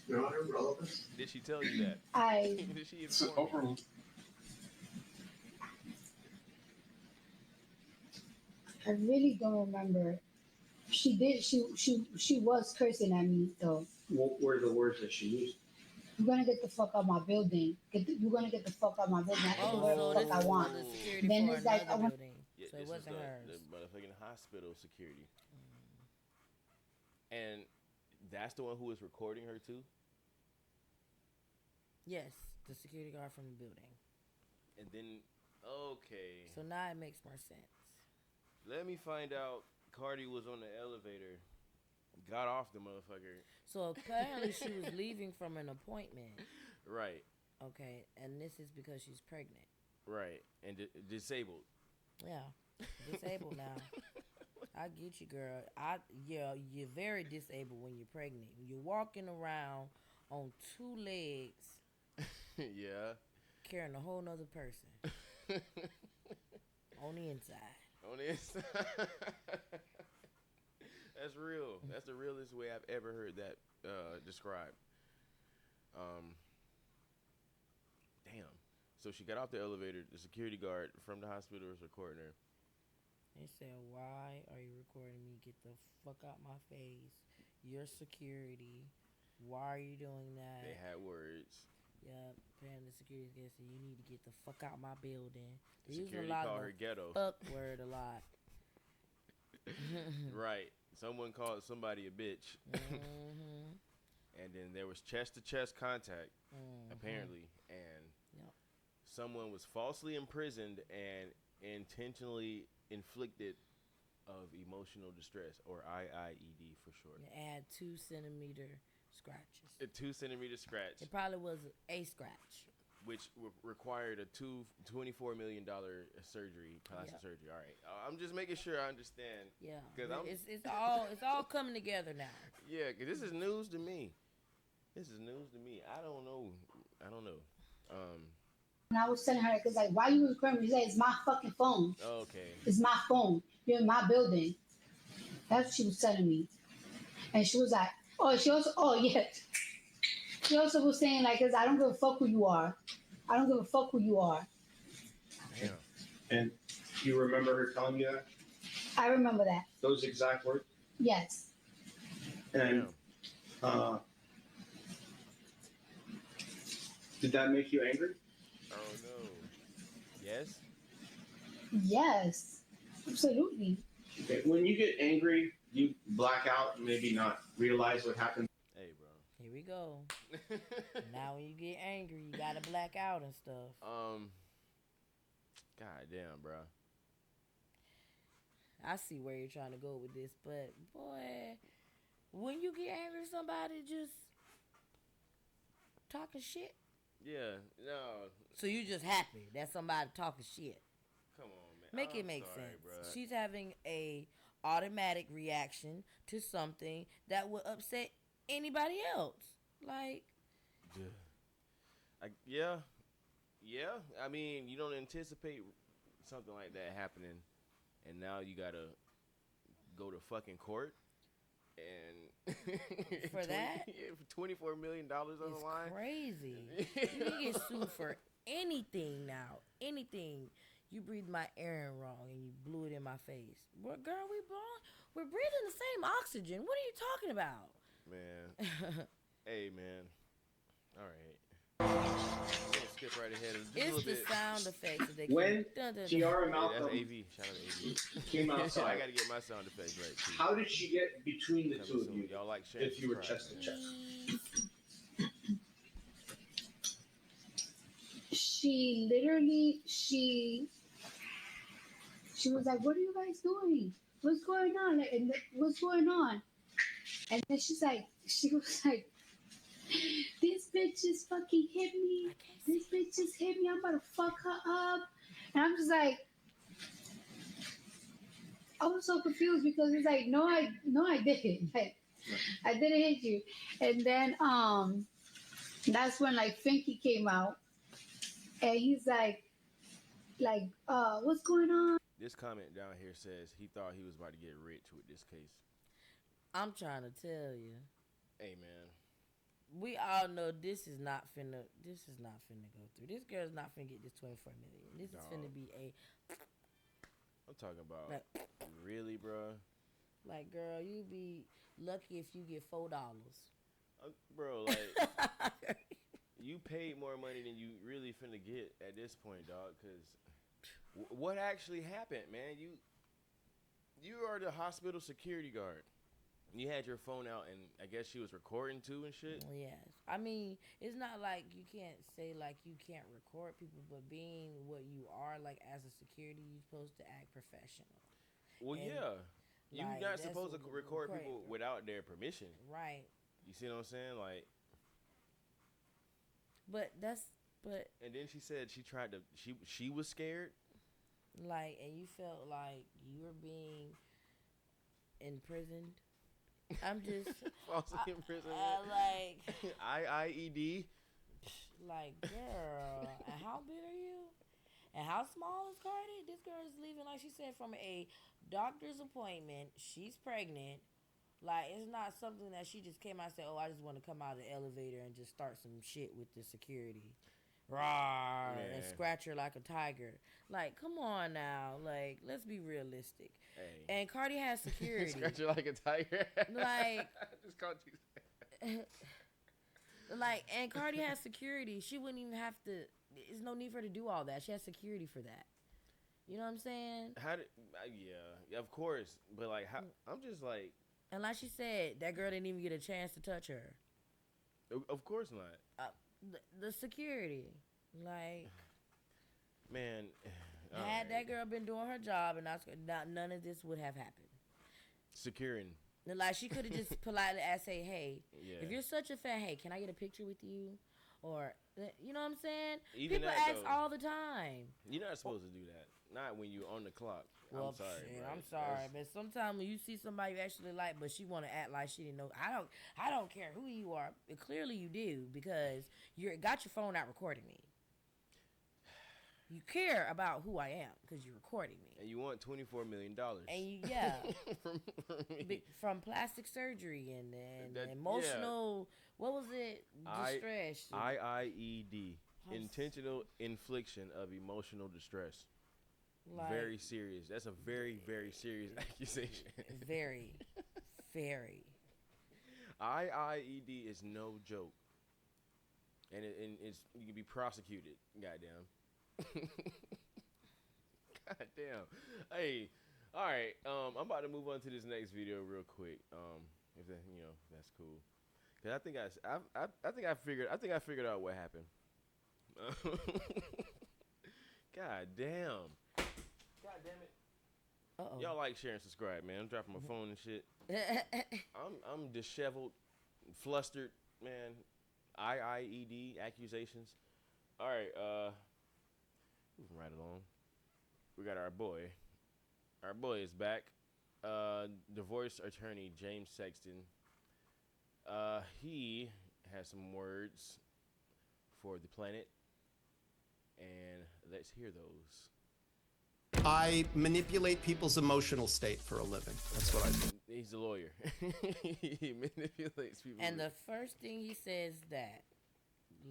Speaker 7: Your Honor, relevance.
Speaker 1: Did she tell you that? Did she
Speaker 5: It's
Speaker 1: inform you?
Speaker 5: overruled.
Speaker 3: I really don't remember. She did. She was cursing at me though.
Speaker 4: What were the words that she used?
Speaker 3: You're gonna get the fuck out my building. You're gonna get the fuck out my building. I can do
Speaker 2: Oh,
Speaker 3: whatever
Speaker 2: so
Speaker 3: the
Speaker 2: this
Speaker 3: fuck I want.
Speaker 2: was the security
Speaker 3: Then
Speaker 2: for
Speaker 3: it's like,
Speaker 2: another
Speaker 3: I want-
Speaker 2: building.
Speaker 1: Yeah,
Speaker 2: So
Speaker 1: this
Speaker 2: it
Speaker 1: is
Speaker 2: wasn't hers.
Speaker 1: the motherfucking hospital security. And that's the one who was recording her too?
Speaker 2: Yes, the security guard from the building.
Speaker 1: And then, okay.
Speaker 2: So now it makes more sense.
Speaker 1: Let me find out. Cardi was on the elevator, got off the motherfucker.
Speaker 2: So apparently she was leaving from an appointment.
Speaker 1: Right,
Speaker 2: Okay, and this is because she's pregnant.
Speaker 1: right. And disabled.
Speaker 2: Yeah, disabled now. I get you, girl. You're very disabled when you're pregnant. You're walking around on 2 legs,
Speaker 1: Yeah.
Speaker 2: carrying a whole nother person on the inside.
Speaker 1: On the inside. That's real. That's the realest way I've ever heard that described. Damn. So she got off the elevator. The security guard from the hospital was recording her.
Speaker 2: They said, "Why are you recording me? Get the fuck out my face. You're security. Why are you doing that?"
Speaker 1: They had words.
Speaker 2: Yep. Apparently the security guard said, "You need to get the fuck out my building." They use a
Speaker 1: Security
Speaker 2: lot
Speaker 1: called
Speaker 2: of
Speaker 1: her
Speaker 2: the
Speaker 1: ghetto.
Speaker 2: fuck word a lot.
Speaker 1: Right. Someone called somebody a bitch.
Speaker 2: Mm-hmm.
Speaker 1: And then there was chest to chest contact,
Speaker 2: Mm-hmm.
Speaker 1: apparently. And
Speaker 2: Yep.
Speaker 1: someone was falsely imprisoned and intentionally inflicted of emotional distress, or IIED for short.
Speaker 2: You add 2 centimeter scratches.
Speaker 1: A 2 centimeter scratch.
Speaker 2: It probably was a scratch.
Speaker 1: which required a $24 million surgery, plastic surgery. All right, I'm just making sure I understand.
Speaker 2: Yeah,
Speaker 1: because
Speaker 2: it's all coming together now.
Speaker 1: Yeah, because this is news to me. I don't know.
Speaker 3: And I was telling her, because like, why you recording me? She said, it's my fucking phone.
Speaker 1: Okay.
Speaker 3: It's my phone. You're in my building. That's what she was telling me. And she was like, yeah. She also was saying, like, because I don't give a fuck who you are. I don't give a fuck who you are.
Speaker 1: Damn.
Speaker 4: And you remember her telling you that?
Speaker 3: I remember that.
Speaker 4: Those exact words?
Speaker 3: Yes.
Speaker 4: And did that make you angry?
Speaker 1: Oh no. Yes.
Speaker 3: Yes. Absolutely.
Speaker 4: Okay. When you get angry, you black out and maybe not realize what happened.
Speaker 1: Hey, bro.
Speaker 2: Here we go. Now when you get angry, you gotta black out and stuff.
Speaker 1: God damn, bro.
Speaker 2: I see where you're trying to go with this, but boy, when you get angry at somebody, just talking shit.
Speaker 1: Yeah. No.
Speaker 2: So you just happy that somebody talking shit.
Speaker 1: Come on, man.
Speaker 2: Make it make sense. Bruh. She's having a automatic reaction to something that would upset anybody else. Like,
Speaker 1: yeah. I mean, you don't anticipate something like that happening, and now you gotta go to fucking court and
Speaker 2: for that,
Speaker 1: $24 million on the line.
Speaker 2: Crazy. You can get sued for anything now. Anything. You breathed my air in wrong and you blew it in my face. Well, girl, we're breathing the same oxygen. What are you talking about?
Speaker 1: Man. Hey, man. All right. We'll skip right ahead.
Speaker 2: It's the sound effects that they
Speaker 4: when Tiara
Speaker 1: Malcolm.
Speaker 4: Malcolm
Speaker 1: That's AV. Shout out to AV.
Speaker 4: came outside.
Speaker 1: I gotta get my sound effects right too.
Speaker 4: How did she get between the two of you?
Speaker 1: Y'all like
Speaker 4: if you were chest to chest.
Speaker 3: She literally, she was like, what are you guys doing? What's going on? And what's going on? And then she was like, this bitch just fucking hit me. This bitch just hit me. I'm about to fuck her up. And I'm just like, I was so confused because it's like, no, I didn't. Like, I didn't hit you. And then that's when like Finky came out, and he's like, what's going on?
Speaker 1: This comment down here says he thought he was about to get rich with this case.
Speaker 2: I'm trying to tell you.
Speaker 1: Hey, man.
Speaker 2: We all know this is not finna go through. This girl's not finna get this $24 million. This is finna be a.
Speaker 1: I'm talking about really, bro.
Speaker 2: Like, girl, you be lucky if you get $4.
Speaker 1: Bro, like you paid more money than you really finna get at this point, dog. Cause what actually happened, man? You are the hospital security guard. You had your phone out, and I guess she was recording too and shit.
Speaker 2: Yes. I mean, it's not like you can't say, like, you can't record people, but being what you are, like, as a security, you're supposed to act professional.
Speaker 1: Well, and, yeah. You're not supposed to record people without their permission.
Speaker 2: Right.
Speaker 1: You see what I'm saying? Like.
Speaker 2: But.
Speaker 1: And then she said she was scared.
Speaker 2: Like, and you felt like you were being imprisoned. I'm just
Speaker 1: falsely imprisoned.
Speaker 2: Like
Speaker 1: IIED.
Speaker 2: Like, girl, and how big are you? And how small is Cardi? This girl is leaving, like she said, from a doctor's appointment. She's pregnant. Like, it's not something that she just came out and said, oh, I just want to come out of the elevator and just start some shit with the security. Rawr, and scratch her like a tiger. Like, come on now. Like, let's be realistic. Hey. And Cardi has security.
Speaker 1: Scratch her like a tiger.
Speaker 2: Like,
Speaker 1: I just called you.
Speaker 2: Like, and Cardi has security. She wouldn't even have to. There's no need for her to do all that. She has security for that. You know what I'm saying?
Speaker 1: Yeah, of course. But like, I'm just like.
Speaker 2: And like she said, that girl didn't even get a chance to touch her.
Speaker 1: Of course not.
Speaker 2: The security, like,
Speaker 1: man,
Speaker 2: had that girl been doing her job and none of this would have happened.
Speaker 1: Securing.
Speaker 2: Like, she could have just politely asked, hey, if you're such a fan, hey, can I get a picture with you? Or You know what I'm saying?
Speaker 1: Even
Speaker 2: People
Speaker 1: that,
Speaker 2: ask
Speaker 1: though,
Speaker 2: all the time.
Speaker 1: you're not supposed to do that. Not when you're on the clock.
Speaker 2: Well,
Speaker 1: I'm sorry,
Speaker 2: shit,
Speaker 1: bro.
Speaker 2: I'm sorry, but sometimes when you see somebody you actually like, but she want to act like she didn't know. I don't care who you are. But clearly, you do because you got your phone out recording me. You care about who I am because you're recording me.
Speaker 1: And you want $24 million.
Speaker 2: And yeah,
Speaker 1: from me.
Speaker 2: from plastic surgery and
Speaker 1: That-
Speaker 2: emotional. What was it? Distress.
Speaker 1: IIED. Intentional infliction of emotional distress.
Speaker 2: Like,
Speaker 1: Very serious. That's a very, very serious accusation.
Speaker 2: very, very.
Speaker 1: IIED is no joke. And it's you can be prosecuted. Goddamn. Goddamn. Hey, all right. I'm about to move on to this next video real quick. If that, that's cool. Cause I think I figured out what happened. God damn. God damn it.
Speaker 2: Uh-oh.
Speaker 1: Y'all like, share, and subscribe, man. I'm dropping my phone and shit. I'm disheveled, flustered, man. IIED accusations. All right, moving right along. We got our boy. Our boy is back. Divorce attorney James Sexton. He has some words for the planet, and let's hear those.
Speaker 8: I manipulate people's emotional state for a living. That's what I do.
Speaker 1: He's a lawyer. He manipulates people.
Speaker 2: And the first thing he says that,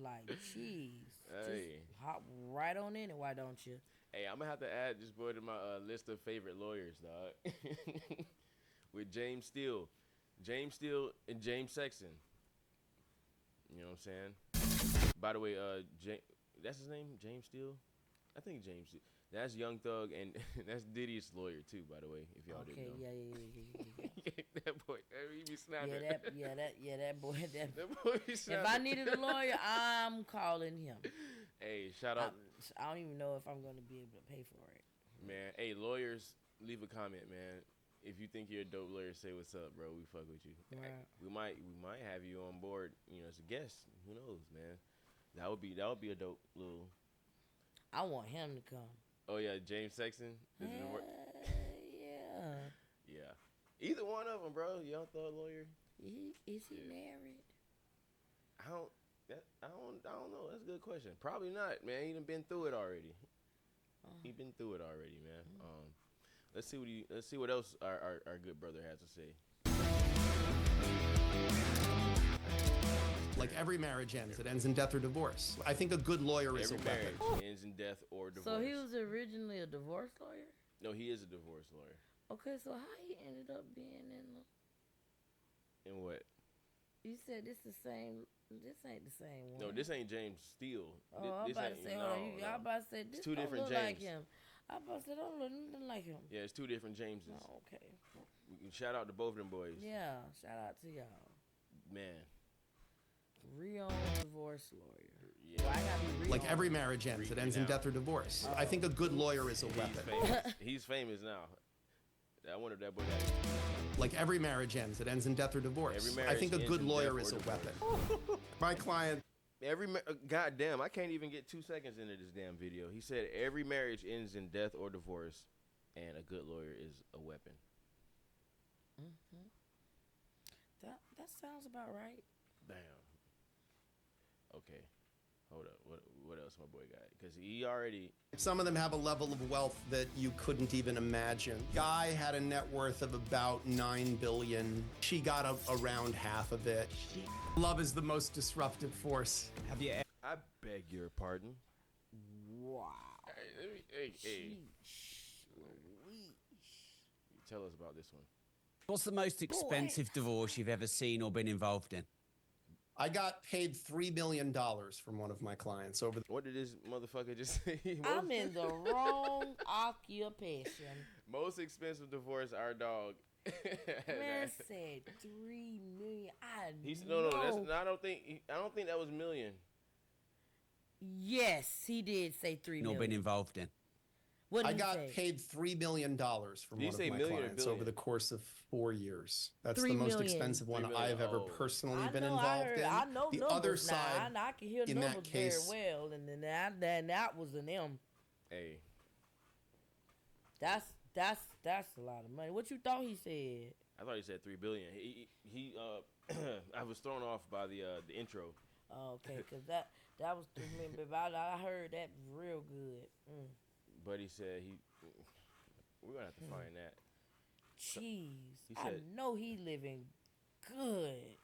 Speaker 2: like, cheese,
Speaker 1: Hey.
Speaker 2: just hop right on in it. Why don't you?
Speaker 1: Hey, I'm gonna have to add this boy to my list of favorite lawyers, dog. With James Steele and James Sexton. You know what I'm saying? By the way, that's his name, James Steele. I think James. That's Young Thug, and that's Diddy's lawyer too. By the way, if y'all didn't know.
Speaker 2: Yeah.
Speaker 1: That boy, he be snapping.
Speaker 2: That boy.
Speaker 1: That boy be
Speaker 2: If
Speaker 1: snapping.
Speaker 2: I needed a lawyer, I'm calling him.
Speaker 1: Hey, shout out,
Speaker 2: I don't even know if I'm gonna be able to pay for it.
Speaker 1: man. Hey, lawyers, leave a comment, man. If you think you're a dope lawyer, say what's up, bro. We fuck with you.
Speaker 2: Right.
Speaker 1: We might have you on board, as a guest. Who knows, man? That would be a dope little.
Speaker 2: I want him to come.
Speaker 1: Oh yeah, James Sexton. Is it work?
Speaker 2: Yeah.
Speaker 1: Yeah. Either one of them, bro. Young Thug lawyer.
Speaker 2: Is he married?
Speaker 1: I don't know. That's a good question. Probably not, man. He done been through it already. He been through it already, man. Let's see what else our good brother has to say.
Speaker 8: Like every marriage ends, it ends in death or divorce. I think a good lawyer is a
Speaker 1: Every
Speaker 8: weapon.
Speaker 1: marriage ends in death or divorce.
Speaker 2: So he was originally a divorce lawyer?
Speaker 1: No, he is a divorce lawyer.
Speaker 2: Okay, so how he ended up being in the...
Speaker 1: In what?
Speaker 2: You said this the same... This ain't the same one.
Speaker 1: No, this ain't James Steele.
Speaker 2: Oh, I'm about to say, hold on. I'm about to say, this
Speaker 1: two
Speaker 2: don't
Speaker 1: different
Speaker 2: look like
Speaker 1: James.
Speaker 2: him. I'm about to say, don't look nothing like him.
Speaker 1: Yeah, it's two different Jameses.
Speaker 2: Oh, okay.
Speaker 1: We can shout out to both of them boys.
Speaker 2: Yeah, shout out to y'all.
Speaker 1: Man.
Speaker 2: Real divorce lawyer.
Speaker 1: Yeah.
Speaker 2: Well, I gotta be real.
Speaker 8: Like every marriage ends, it ends in death or divorce. I think a good lawyer is a weapon.
Speaker 1: He's famous now. I wonder if that boy got.
Speaker 8: Like every marriage ends, it ends in death or divorce.
Speaker 1: Every
Speaker 8: I
Speaker 1: marriage
Speaker 8: think a
Speaker 1: ends
Speaker 8: good
Speaker 1: in
Speaker 8: lawyer
Speaker 1: death
Speaker 8: is
Speaker 1: or
Speaker 8: a weapon.
Speaker 1: divorce.
Speaker 8: My client.
Speaker 1: God damn, I can't even get 2 seconds into this damn video. He said every marriage ends in death or divorce, and a good lawyer is a weapon.
Speaker 2: That sounds about right.
Speaker 1: Damn. Okay. Hold up. What else my boy got? Because he already.
Speaker 8: Some of them have a level of wealth that you couldn't even imagine. Guy had a net worth of about $9 billion. She got around half of it. Love is the most disruptive force.
Speaker 9: Have you
Speaker 1: I beg your pardon.
Speaker 2: Wow.
Speaker 1: Hey.
Speaker 2: Sheesh.
Speaker 1: Tell us about this one.
Speaker 9: What's the most expensive divorce you've ever seen or been involved in?
Speaker 8: I got paid $3 million from one of my clients over the.
Speaker 1: What did this motherfucker just say?
Speaker 2: I'm in the wrong occupation.
Speaker 1: Most expensive divorce, our dog.
Speaker 2: Man said 3 million.
Speaker 1: He's no. I don't think that was million.
Speaker 2: Yes, he did say 3
Speaker 9: Or
Speaker 2: million.
Speaker 9: been involved in?
Speaker 2: What did
Speaker 8: I
Speaker 2: he
Speaker 8: got
Speaker 2: say?
Speaker 8: paid $3 million from
Speaker 1: Did you
Speaker 8: one of
Speaker 1: say
Speaker 8: my
Speaker 1: million or
Speaker 8: clients
Speaker 1: billion?
Speaker 8: over the course of 4 years. That's
Speaker 2: $3
Speaker 8: the most
Speaker 2: million.
Speaker 8: expensive one
Speaker 1: 3 million,
Speaker 8: I've ever
Speaker 1: oh.
Speaker 8: personally
Speaker 2: I
Speaker 8: been
Speaker 2: know.
Speaker 8: involved in.
Speaker 2: I know
Speaker 8: The
Speaker 2: numbers
Speaker 8: other
Speaker 2: now.
Speaker 8: side,
Speaker 2: I can hear
Speaker 8: in that
Speaker 2: numbers very
Speaker 8: case-
Speaker 2: well, and then that was an M.
Speaker 1: Hey,
Speaker 2: That's a lot of money. What you thought he said?
Speaker 1: I thought he said 3 billion. He I was thrown off by the intro.
Speaker 2: Oh, okay, because that was 3 million. But I heard that real good.
Speaker 1: But he said we're gonna have to find that.
Speaker 2: Jeez,
Speaker 1: He
Speaker 2: I
Speaker 1: said-
Speaker 2: know he living good.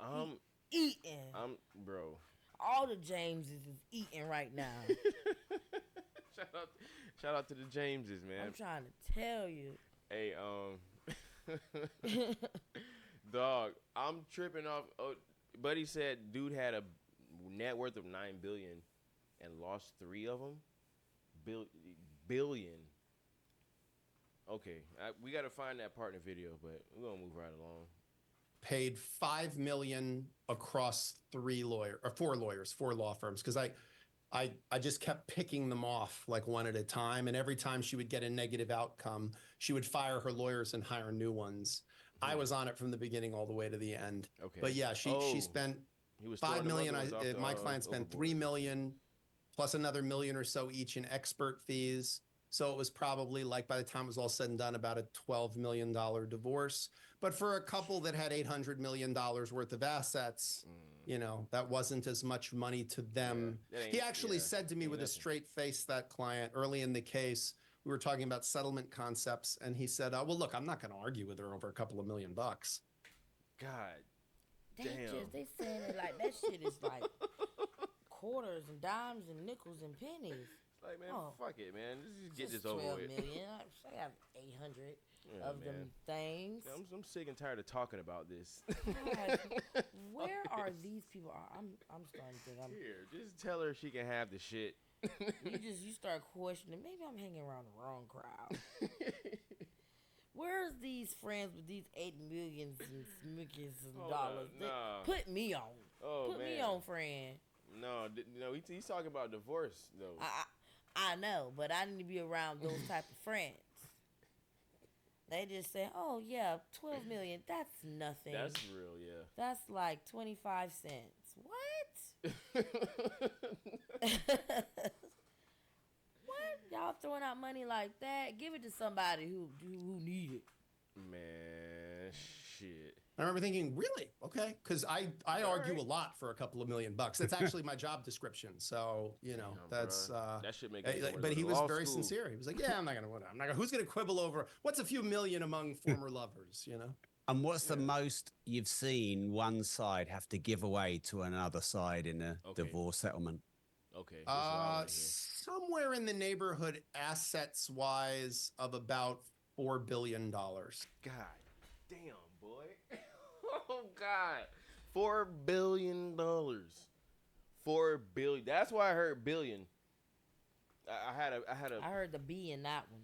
Speaker 1: He
Speaker 2: Eating.
Speaker 1: bro.
Speaker 2: All the Jameses is eating right now.
Speaker 1: Shout out to the Jameses, man.
Speaker 2: I'm trying to tell you.
Speaker 1: Hey, dog, I'm tripping off. Oh, Buddy said dude had a net worth of $9 billion and lost 3 of them. Billion. Okay, we got to find that part in the video, but we're gonna move right along.
Speaker 8: paid $5 million across 4 law firms, because I just kept picking them off like one at a time, and every time she would get a negative outcome, she would fire her lawyers and hire new ones. I was on it from the beginning all the way to the end.
Speaker 1: Okay.
Speaker 8: But yeah, she spent
Speaker 1: He was
Speaker 8: $5
Speaker 1: throwing them
Speaker 8: million.
Speaker 1: other ones off
Speaker 8: My
Speaker 1: the,
Speaker 8: client spent
Speaker 1: overboard.
Speaker 8: $3 million plus another $1 million or so each in expert fees. So it was probably, like, by the time it was all said and done, about a $12 million divorce. But for a couple that had $800 million worth of assets, you know, that wasn't as much money to them.
Speaker 1: Yeah, that
Speaker 8: He
Speaker 1: ain't-
Speaker 8: actually
Speaker 1: yeah,
Speaker 8: said to me
Speaker 1: ain't
Speaker 8: with a
Speaker 1: nothing.
Speaker 8: straight face, that client, early in the case, we were talking about settlement concepts, and he said, well, look, I'm not going to argue with her over a couple of $1 million.
Speaker 1: God
Speaker 2: They
Speaker 1: damn.
Speaker 2: they saying it like that shit is like quarters and dimes and nickels and pennies.
Speaker 1: Like, man,
Speaker 2: Oh.
Speaker 1: fuck it, man. Just get
Speaker 2: Just
Speaker 1: this over
Speaker 2: 12
Speaker 1: with.
Speaker 2: million. I have 800
Speaker 1: Yeah,
Speaker 2: of them
Speaker 1: man.
Speaker 2: things.
Speaker 1: I'm sick and tired of talking about this.
Speaker 2: God, where are these people? I'm starting to think
Speaker 1: Here, just tell her she can have the shit.
Speaker 2: you start questioning. Maybe I'm hanging around the wrong crowd. Where's these friends with these 8 millions and millions of
Speaker 1: Hold
Speaker 2: dollars?
Speaker 1: up, nah.
Speaker 2: Put me on.
Speaker 1: Oh,
Speaker 2: Put
Speaker 1: man.
Speaker 2: me on, friend.
Speaker 1: No, he's talking about divorce though.
Speaker 2: I know, but I need to be around those type of friends. They just say, "Oh yeah, 12 million. That's nothing.
Speaker 1: That's real, yeah.
Speaker 2: That's like 25 cents." What? What? Y'all throwing out money like that? Give it to somebody who need it.
Speaker 1: Man, shit.
Speaker 8: I remember thinking, really? Okay. Because I argue a lot for a couple of $1 million. That's actually my job description. So, you know,
Speaker 1: Damn,
Speaker 8: that's...
Speaker 1: bruh. That should make
Speaker 8: eh,
Speaker 1: me
Speaker 8: like,
Speaker 1: wanna
Speaker 8: but
Speaker 1: go
Speaker 8: he
Speaker 1: to
Speaker 8: was
Speaker 1: law
Speaker 8: very
Speaker 1: school.
Speaker 8: sincere. He was like, yeah, I'm not going to... Who's going to quibble over... What's a few million among former lovers, you know?
Speaker 9: And what's the most you've seen one side have to give away to another side in a
Speaker 1: Okay.
Speaker 9: divorce settlement?
Speaker 1: Okay. This is what I wanna hear.
Speaker 8: Somewhere in the neighborhood, assets-wise, of about $4 billion.
Speaker 1: God damn, boy. Oh God. $4 billion. 4 billion. That's why I heard billion. I had a
Speaker 2: I heard the B in that one.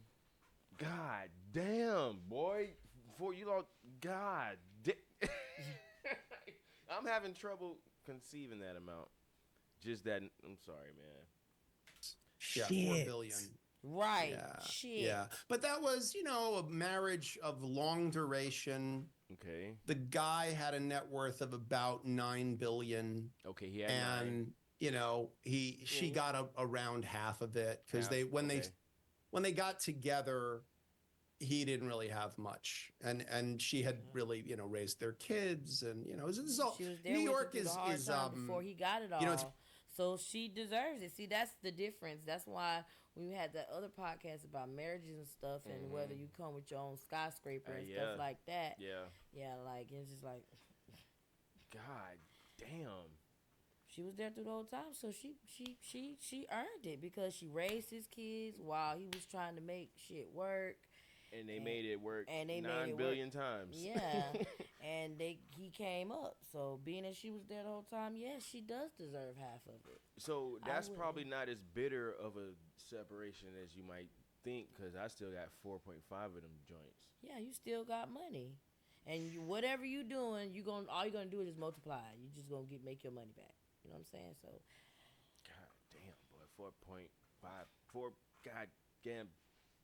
Speaker 1: God damn, boy. For you lost God I'm having trouble conceiving that amount. Just that I'm sorry, man.
Speaker 8: Yeah, $4
Speaker 9: Shit.
Speaker 8: billion.
Speaker 2: Right.
Speaker 8: Yeah.
Speaker 2: Shit.
Speaker 8: Yeah. But that was, you know, a marriage of long duration.
Speaker 1: Okay.
Speaker 8: The guy had a net worth of about $9 billion.
Speaker 1: Okay, he had
Speaker 8: And,
Speaker 1: 9.
Speaker 8: you know, she got around half of it, because
Speaker 1: Half,
Speaker 8: when
Speaker 1: okay.
Speaker 8: they got together, he didn't really have much, and she had really, you know, raised their kids, and, you know, this is all
Speaker 2: She was there
Speaker 8: New
Speaker 2: with
Speaker 8: York
Speaker 2: you through the hard
Speaker 8: is
Speaker 2: times before he got it all.
Speaker 8: you know, it's-
Speaker 2: so she deserves it. See, that's the difference. That's why we had that other podcast about marriages and stuff, and whether you come with your own skyscraper and
Speaker 1: yeah.
Speaker 2: stuff like that.
Speaker 1: Yeah.
Speaker 2: Yeah, like it's just like
Speaker 1: God damn.
Speaker 2: she was there through the whole time, so she earned it because she raised his kids while he was trying to make shit work.
Speaker 1: And they made it work
Speaker 2: and they
Speaker 1: 9
Speaker 2: made it
Speaker 1: billion times.
Speaker 2: Yeah, and he came up. So being that she was there the whole time, yes, she does deserve half of it.
Speaker 1: So
Speaker 2: I
Speaker 1: that's
Speaker 2: wouldn't.
Speaker 1: probably not as bitter of a separation as you might think, because I still got 4.5 of them joints.
Speaker 2: Yeah, you still got money, and whatever you doing, all you're gonna do is just multiply. You just gonna make your money back. You know what I'm saying? So
Speaker 1: God damn, boy, 4.5, 4 goddamn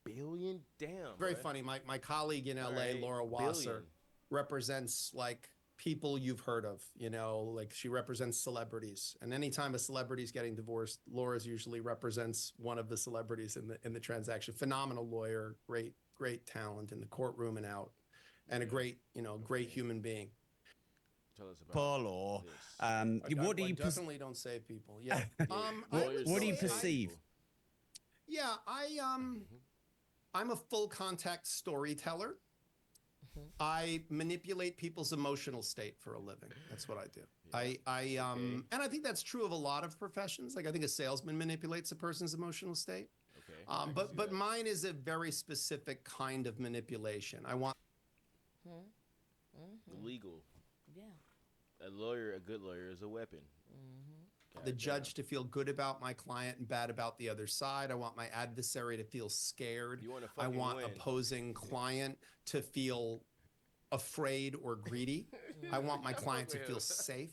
Speaker 1: billion? Damn.
Speaker 8: Very
Speaker 1: boy.
Speaker 8: funny. My colleague in LA,
Speaker 1: Alright,
Speaker 8: Laura Wasser,
Speaker 1: billion.
Speaker 8: represents like people you've heard of, you know, like she represents celebrities. And anytime a celebrity is getting divorced, Laura's usually represents one of the celebrities in the transaction. Phenomenal lawyer, great talent in the courtroom and out, and a great, you know, great human being.
Speaker 1: Tell us about
Speaker 9: Paul, or
Speaker 1: this.
Speaker 9: what do
Speaker 8: I
Speaker 9: you
Speaker 8: definitely don't save people. Yeah. I
Speaker 1: Lawyers
Speaker 8: would
Speaker 9: what do you
Speaker 1: don't
Speaker 8: say
Speaker 1: save
Speaker 9: perceive?
Speaker 1: people.
Speaker 8: Yeah, I'm a full contact storyteller. I manipulate people's emotional state for a living. That's what I do.
Speaker 1: Yeah.
Speaker 8: And I think that's true of a lot of professions. Like I think a salesman manipulates a person's emotional state.
Speaker 1: Okay. I can see
Speaker 8: But
Speaker 1: that.
Speaker 8: mine is a very specific kind of manipulation. I want
Speaker 1: Legal.
Speaker 2: Yeah.
Speaker 1: A lawyer, a good lawyer, is a weapon.
Speaker 8: the judge to feel good about my client and bad about the other side. I want my adversary to feel scared.
Speaker 1: You want to
Speaker 8: I
Speaker 1: fucking
Speaker 8: want
Speaker 1: win.
Speaker 8: opposing client to feel afraid or greedy. I want my client to feel safe.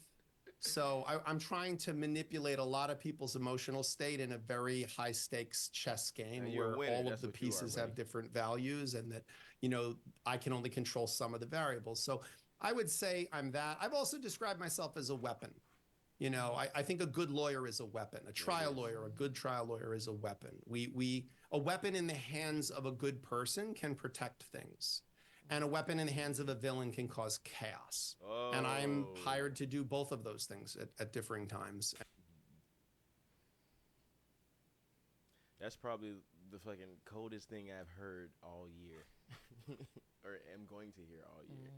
Speaker 8: So I'm trying to manipulate a lot of people's emotional state in a very high stakes chess game
Speaker 1: And you're a
Speaker 8: where
Speaker 1: winner.
Speaker 8: all of
Speaker 1: That's
Speaker 8: the
Speaker 1: what you are,
Speaker 8: pieces
Speaker 1: buddy.
Speaker 8: have different values and that, you know, I can only control some of the variables. So I would say I'm that. I've also described myself as a weapon. You know, I think a good lawyer is a weapon. A trial lawyer, a good trial lawyer is a weapon. A weapon in the hands of a good person can protect things. And a weapon in the hands of a villain can cause chaos.
Speaker 1: Oh.
Speaker 8: And I'm hired to do both of those things at differing times.
Speaker 1: That's probably the fucking coldest thing I've heard all year. Or am going to hear all year.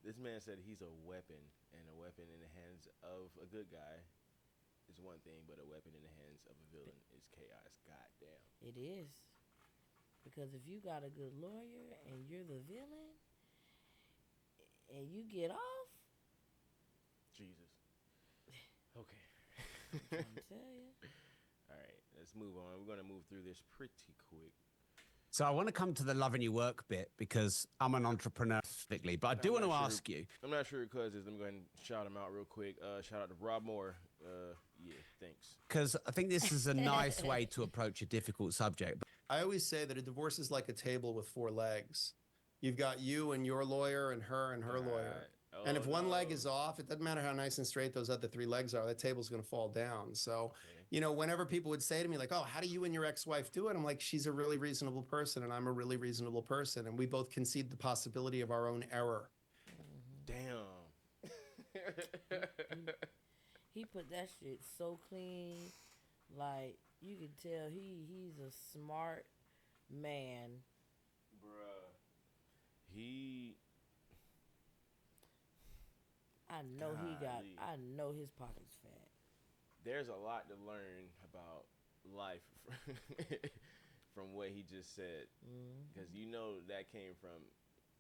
Speaker 1: This man said he's a weapon, and a weapon in the hands of a good guy is one thing, but a weapon in the hands of a villain is chaos. God damn.
Speaker 2: It is. Because if you got a good lawyer and you're the villain and you get off,
Speaker 1: Jesus. Okay.
Speaker 2: I'm tell you.
Speaker 1: All right, let's move on. We're gonna move through this pretty quick.
Speaker 9: So I want to come to the loving your work bit because I'm an entrepreneur, specifically, but I do want to ask you.
Speaker 1: I'm not sure because let me go ahead and shout him out real quick. Shout out to Rob Moore. Yeah, thanks.
Speaker 9: Because I think this is a nice way to approach a difficult subject.
Speaker 8: I always say that a divorce is like a table with 4 legs. You've got you and your lawyer and her lawyer. And if one leg is off, it doesn't matter how nice and straight those other 3 legs are, that table's going to fall down. So, you know, whenever people would say to me like, oh, how do you and your ex-wife do it? I'm like, she's a really reasonable person and I'm a really reasonable person. And we both concede the possibility of our own error.
Speaker 1: Damn.
Speaker 2: He put that shit so clean. Like, you can tell he's a smart man.
Speaker 1: Bruh. He...
Speaker 2: I know his pocket's fat.
Speaker 1: There's a lot to learn about life from what he just said. Because you know that came from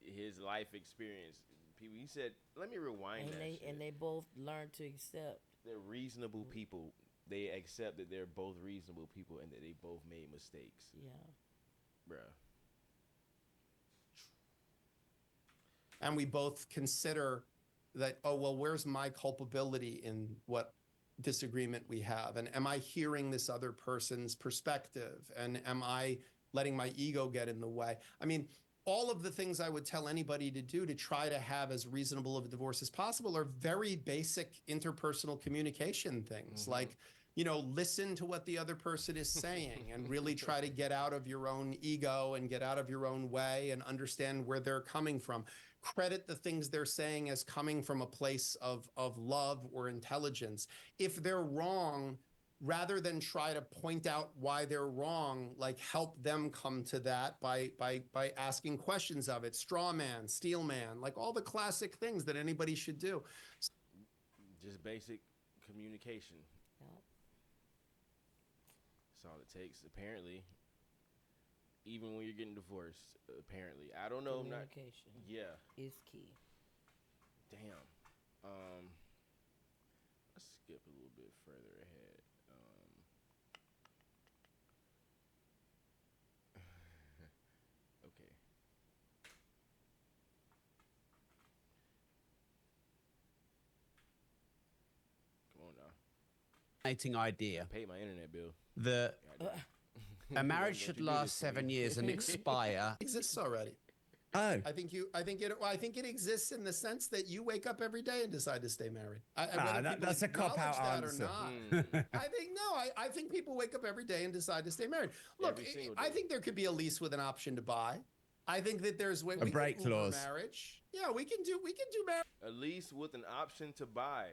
Speaker 1: his life experience. People, he said, let me rewind that shit.
Speaker 2: And they both learned to accept.
Speaker 1: They're reasonable people. They accept that they're both reasonable people and that they both made mistakes.
Speaker 2: Yeah.
Speaker 1: Bruh.
Speaker 8: And we both consider that, oh, well, where's my culpability in what disagreement we have? And am I hearing this other person's perspective? And am I letting my ego get in the way? I mean, all of the things I would tell anybody to do to try to have as reasonable of a divorce as possible are very basic interpersonal communication things. Like, you know, listen to what the other person is saying and really try to get out of your own ego and get out of your own way and understand where they're coming from. Credit the things they're saying as coming from a place of love or intelligence. If they're wrong, rather than try to point out why they're wrong, like help them come to that by asking questions of it. Straw man, steel man, like all the classic things that anybody should do.
Speaker 1: Just basic communication.
Speaker 2: Yep.
Speaker 1: That's all it takes, apparently. Even when you're getting divorced, apparently. I don't know.
Speaker 2: Communication.
Speaker 1: Yeah.
Speaker 2: Is key.
Speaker 1: Damn. Let's skip a little bit further ahead. Okay. Come on now.
Speaker 9: Fascinating idea.
Speaker 1: Pay my internet bill.
Speaker 9: The
Speaker 1: Goddamn.
Speaker 9: A marriage
Speaker 1: Don't
Speaker 9: should
Speaker 1: you do this
Speaker 9: last
Speaker 1: to me.
Speaker 9: 7 years and expire.
Speaker 8: Exists already.
Speaker 9: Oh,
Speaker 8: I think it exists in the sense that you wake up every day and decide to stay married. Whether people
Speaker 9: that's a cop-out
Speaker 8: acknowledge that
Speaker 9: answer.
Speaker 8: or not. I think people wake up every day and decide to stay married. Look,
Speaker 1: Every single
Speaker 8: I
Speaker 1: day.
Speaker 8: think there could be a lease with an option to buy. I think that there's we
Speaker 9: break
Speaker 8: can Uber
Speaker 9: clause.
Speaker 8: marriage. Yeah, we can do marriage.
Speaker 1: A lease with an option to buy.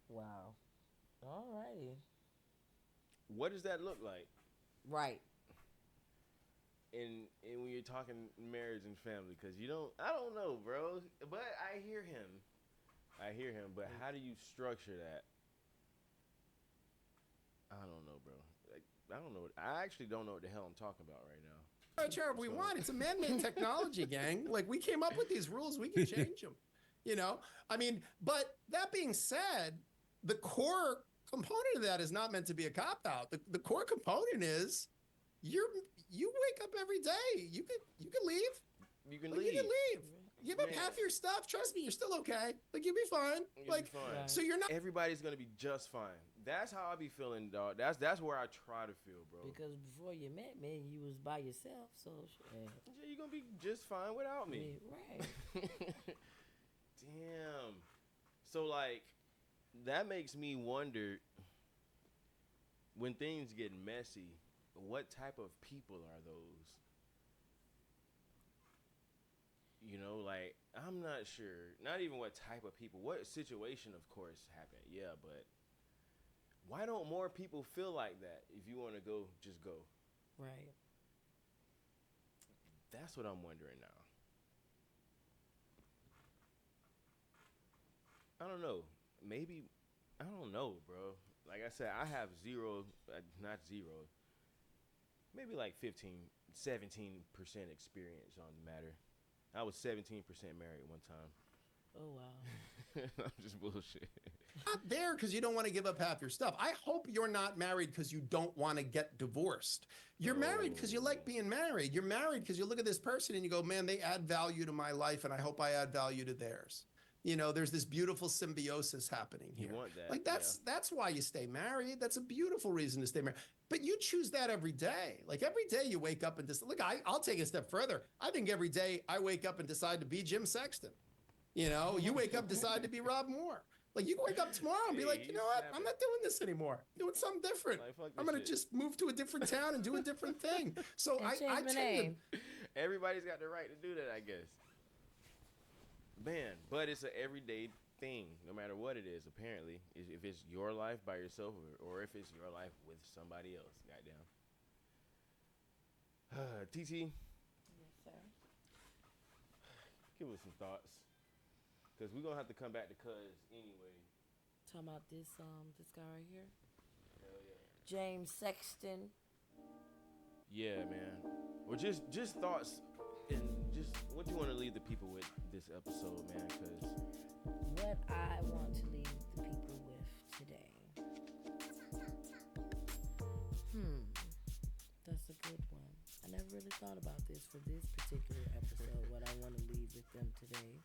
Speaker 2: Wow. Alrighty.
Speaker 1: What does that look like?
Speaker 2: Right.
Speaker 1: And when you're talking marriage and family, because I don't know, bro. But I hear him. But how do you structure that? I don't know, bro. Like, I don't know. I actually don't know what the hell I'm talking about right now.
Speaker 8: Whatever we want. It's a man-made technology, gang. Like, we came up with these rules. We can change them. I mean, but that being said, the core component of that is not meant to be a cop-out. The core component is you wake up every day. You can leave.
Speaker 1: You can
Speaker 8: Like,
Speaker 1: leave.
Speaker 8: You can leave. Give up
Speaker 1: Man.
Speaker 8: half your stuff. Trust me, you're still okay. Like, you'll be fine.
Speaker 1: You'll
Speaker 8: Like,
Speaker 1: be fine.
Speaker 8: so you're not.
Speaker 1: Everybody's gonna be just fine. That's how I be feeling, dog. That's where I try to feel, bro.
Speaker 2: Because before you met me, you was by yourself, so
Speaker 1: Yeah, you're gonna be just fine without me.
Speaker 2: right.
Speaker 1: Damn. So like, that makes me wonder, when things get messy, what type of people are those? Like, I'm not sure. Not even what type of people. What situation, of course, happened. Yeah, but why don't more people feel like that? If you want to go, just go.
Speaker 2: Right.
Speaker 1: That's what I'm wondering now. I don't know. Maybe, I don't know, bro. Like I said, I have not zero, maybe like 15, 17% experience on the matter. I was 17% married one time.
Speaker 2: Oh, wow.
Speaker 1: I'm just bullshit.
Speaker 8: Not there because you don't want to give up half your stuff. I hope you're not married because you don't want to get divorced. You're married because you like being married. You're married because you look at this person and you go, man, they add value to my life, and I hope I add value to theirs. There's this beautiful symbiosis happening here.
Speaker 1: You want that.
Speaker 8: Like, that's why you stay married. That's a beautiful reason to stay married. But you choose that every day. Like, every day you wake up and look, I'll take it a step further. I think every day I wake up and decide to be Jim Sexton. You wake up, decide to be Rob Moore. Like, you can wake up tomorrow and be like, you know what? I'm not doing this anymore. I'm doing something different. I'm going to just move to a different town and do a different thing. So I tend to.
Speaker 1: Everybody's got the right to do that, I guess. Man, but it's an everyday thing, no matter what it is, apparently. If it's your life by yourself or if it's your life with somebody else. Goddamn. TT,
Speaker 2: Yes, sir.
Speaker 1: give us some thoughts. Because we're going to have to come back to Cuz anyway.
Speaker 2: Talking about this guy right here,
Speaker 1: Hell yeah.
Speaker 2: James Sexton.
Speaker 1: Yeah, man. Or just thoughts and just what you want to leave the people with this episode, man, because
Speaker 2: What I want to leave the people with today. That's a good one. I never really thought about this for this particular episode, what I want to leave with them today.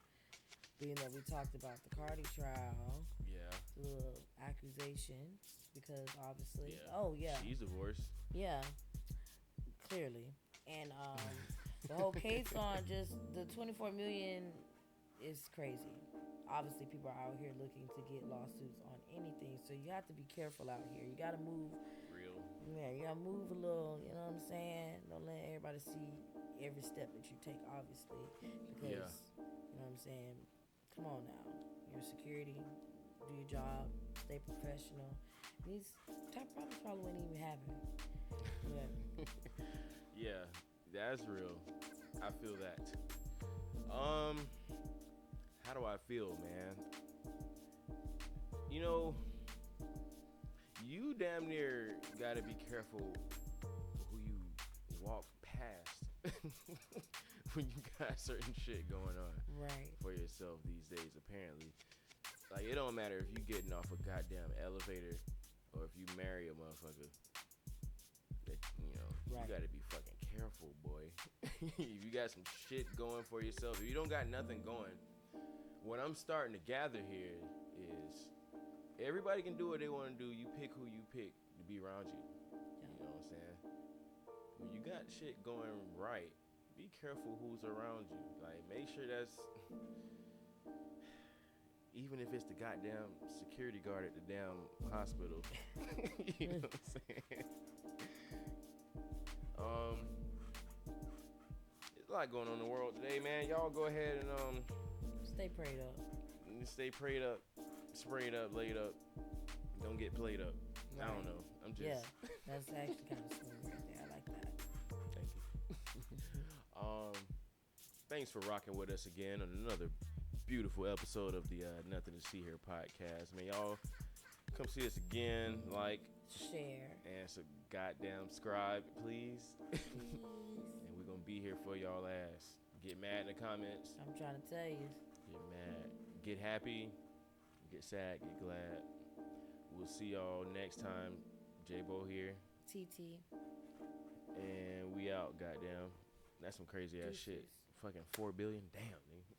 Speaker 2: Being that we talked about the Cardi trial,
Speaker 1: yeah.
Speaker 2: the little accusations, because obviously,
Speaker 1: Yeah. She's divorced.
Speaker 2: yeah, clearly. And the whole case on just the 24 million is crazy. Obviously, people are out here looking to get lawsuits on anything, so you have to be careful out here. You got to move.
Speaker 1: Real.
Speaker 2: Yeah, you got to move a little, you know what I'm saying? Don't let everybody see every step that you take, obviously, because, you know what I'm saying? Come on now. You're security. Do your job. Stay professional. These type of problems probably wouldn't even happen. But
Speaker 1: Yeah, that's real. I feel that. How do I feel, man? You damn near gotta be careful who you walk past when you got certain shit going on
Speaker 2: right.
Speaker 1: for yourself these days, apparently. Like, it don't matter if you getting off a goddamn elevator or if you marry a motherfucker.
Speaker 2: Right.
Speaker 1: You gotta be fucking careful, boy. If you got some shit going for yourself, if you don't got nothing going, what I'm starting to gather here is everybody can do what they want to do. You pick who you pick to be around you.
Speaker 2: Yeah.
Speaker 1: know what I'm saying? When you got shit going right, be careful who's around you. Like, make sure that's, even if it's the goddamn security guard at the damn hospital. You know what I'm saying? There's a lot going on in the world today, man. Y'all go ahead and
Speaker 2: Stay prayed up.
Speaker 1: stay prayed up, sprayed up, laid up. Don't get played up. I don't know. I'm just.
Speaker 2: Yeah, that's actually kind of smooth right there. I like that.
Speaker 1: Thank you. Thanks for rocking with us again on another beautiful episode of the Nothing to See Here podcast. Man, y'all come see us again. Like,
Speaker 2: share,
Speaker 1: and so goddamn subscribe, please. And we're gonna be here for y'all ass. Get mad in the comments.
Speaker 2: I'm trying to tell you.
Speaker 1: Get mad. Get happy. Get sad. Get glad. We'll see y'all next time. J-Bo here.
Speaker 2: TT.
Speaker 1: And we out, goddamn. That's some crazy ass shit. Fucking 4 billion. Damn, nigga.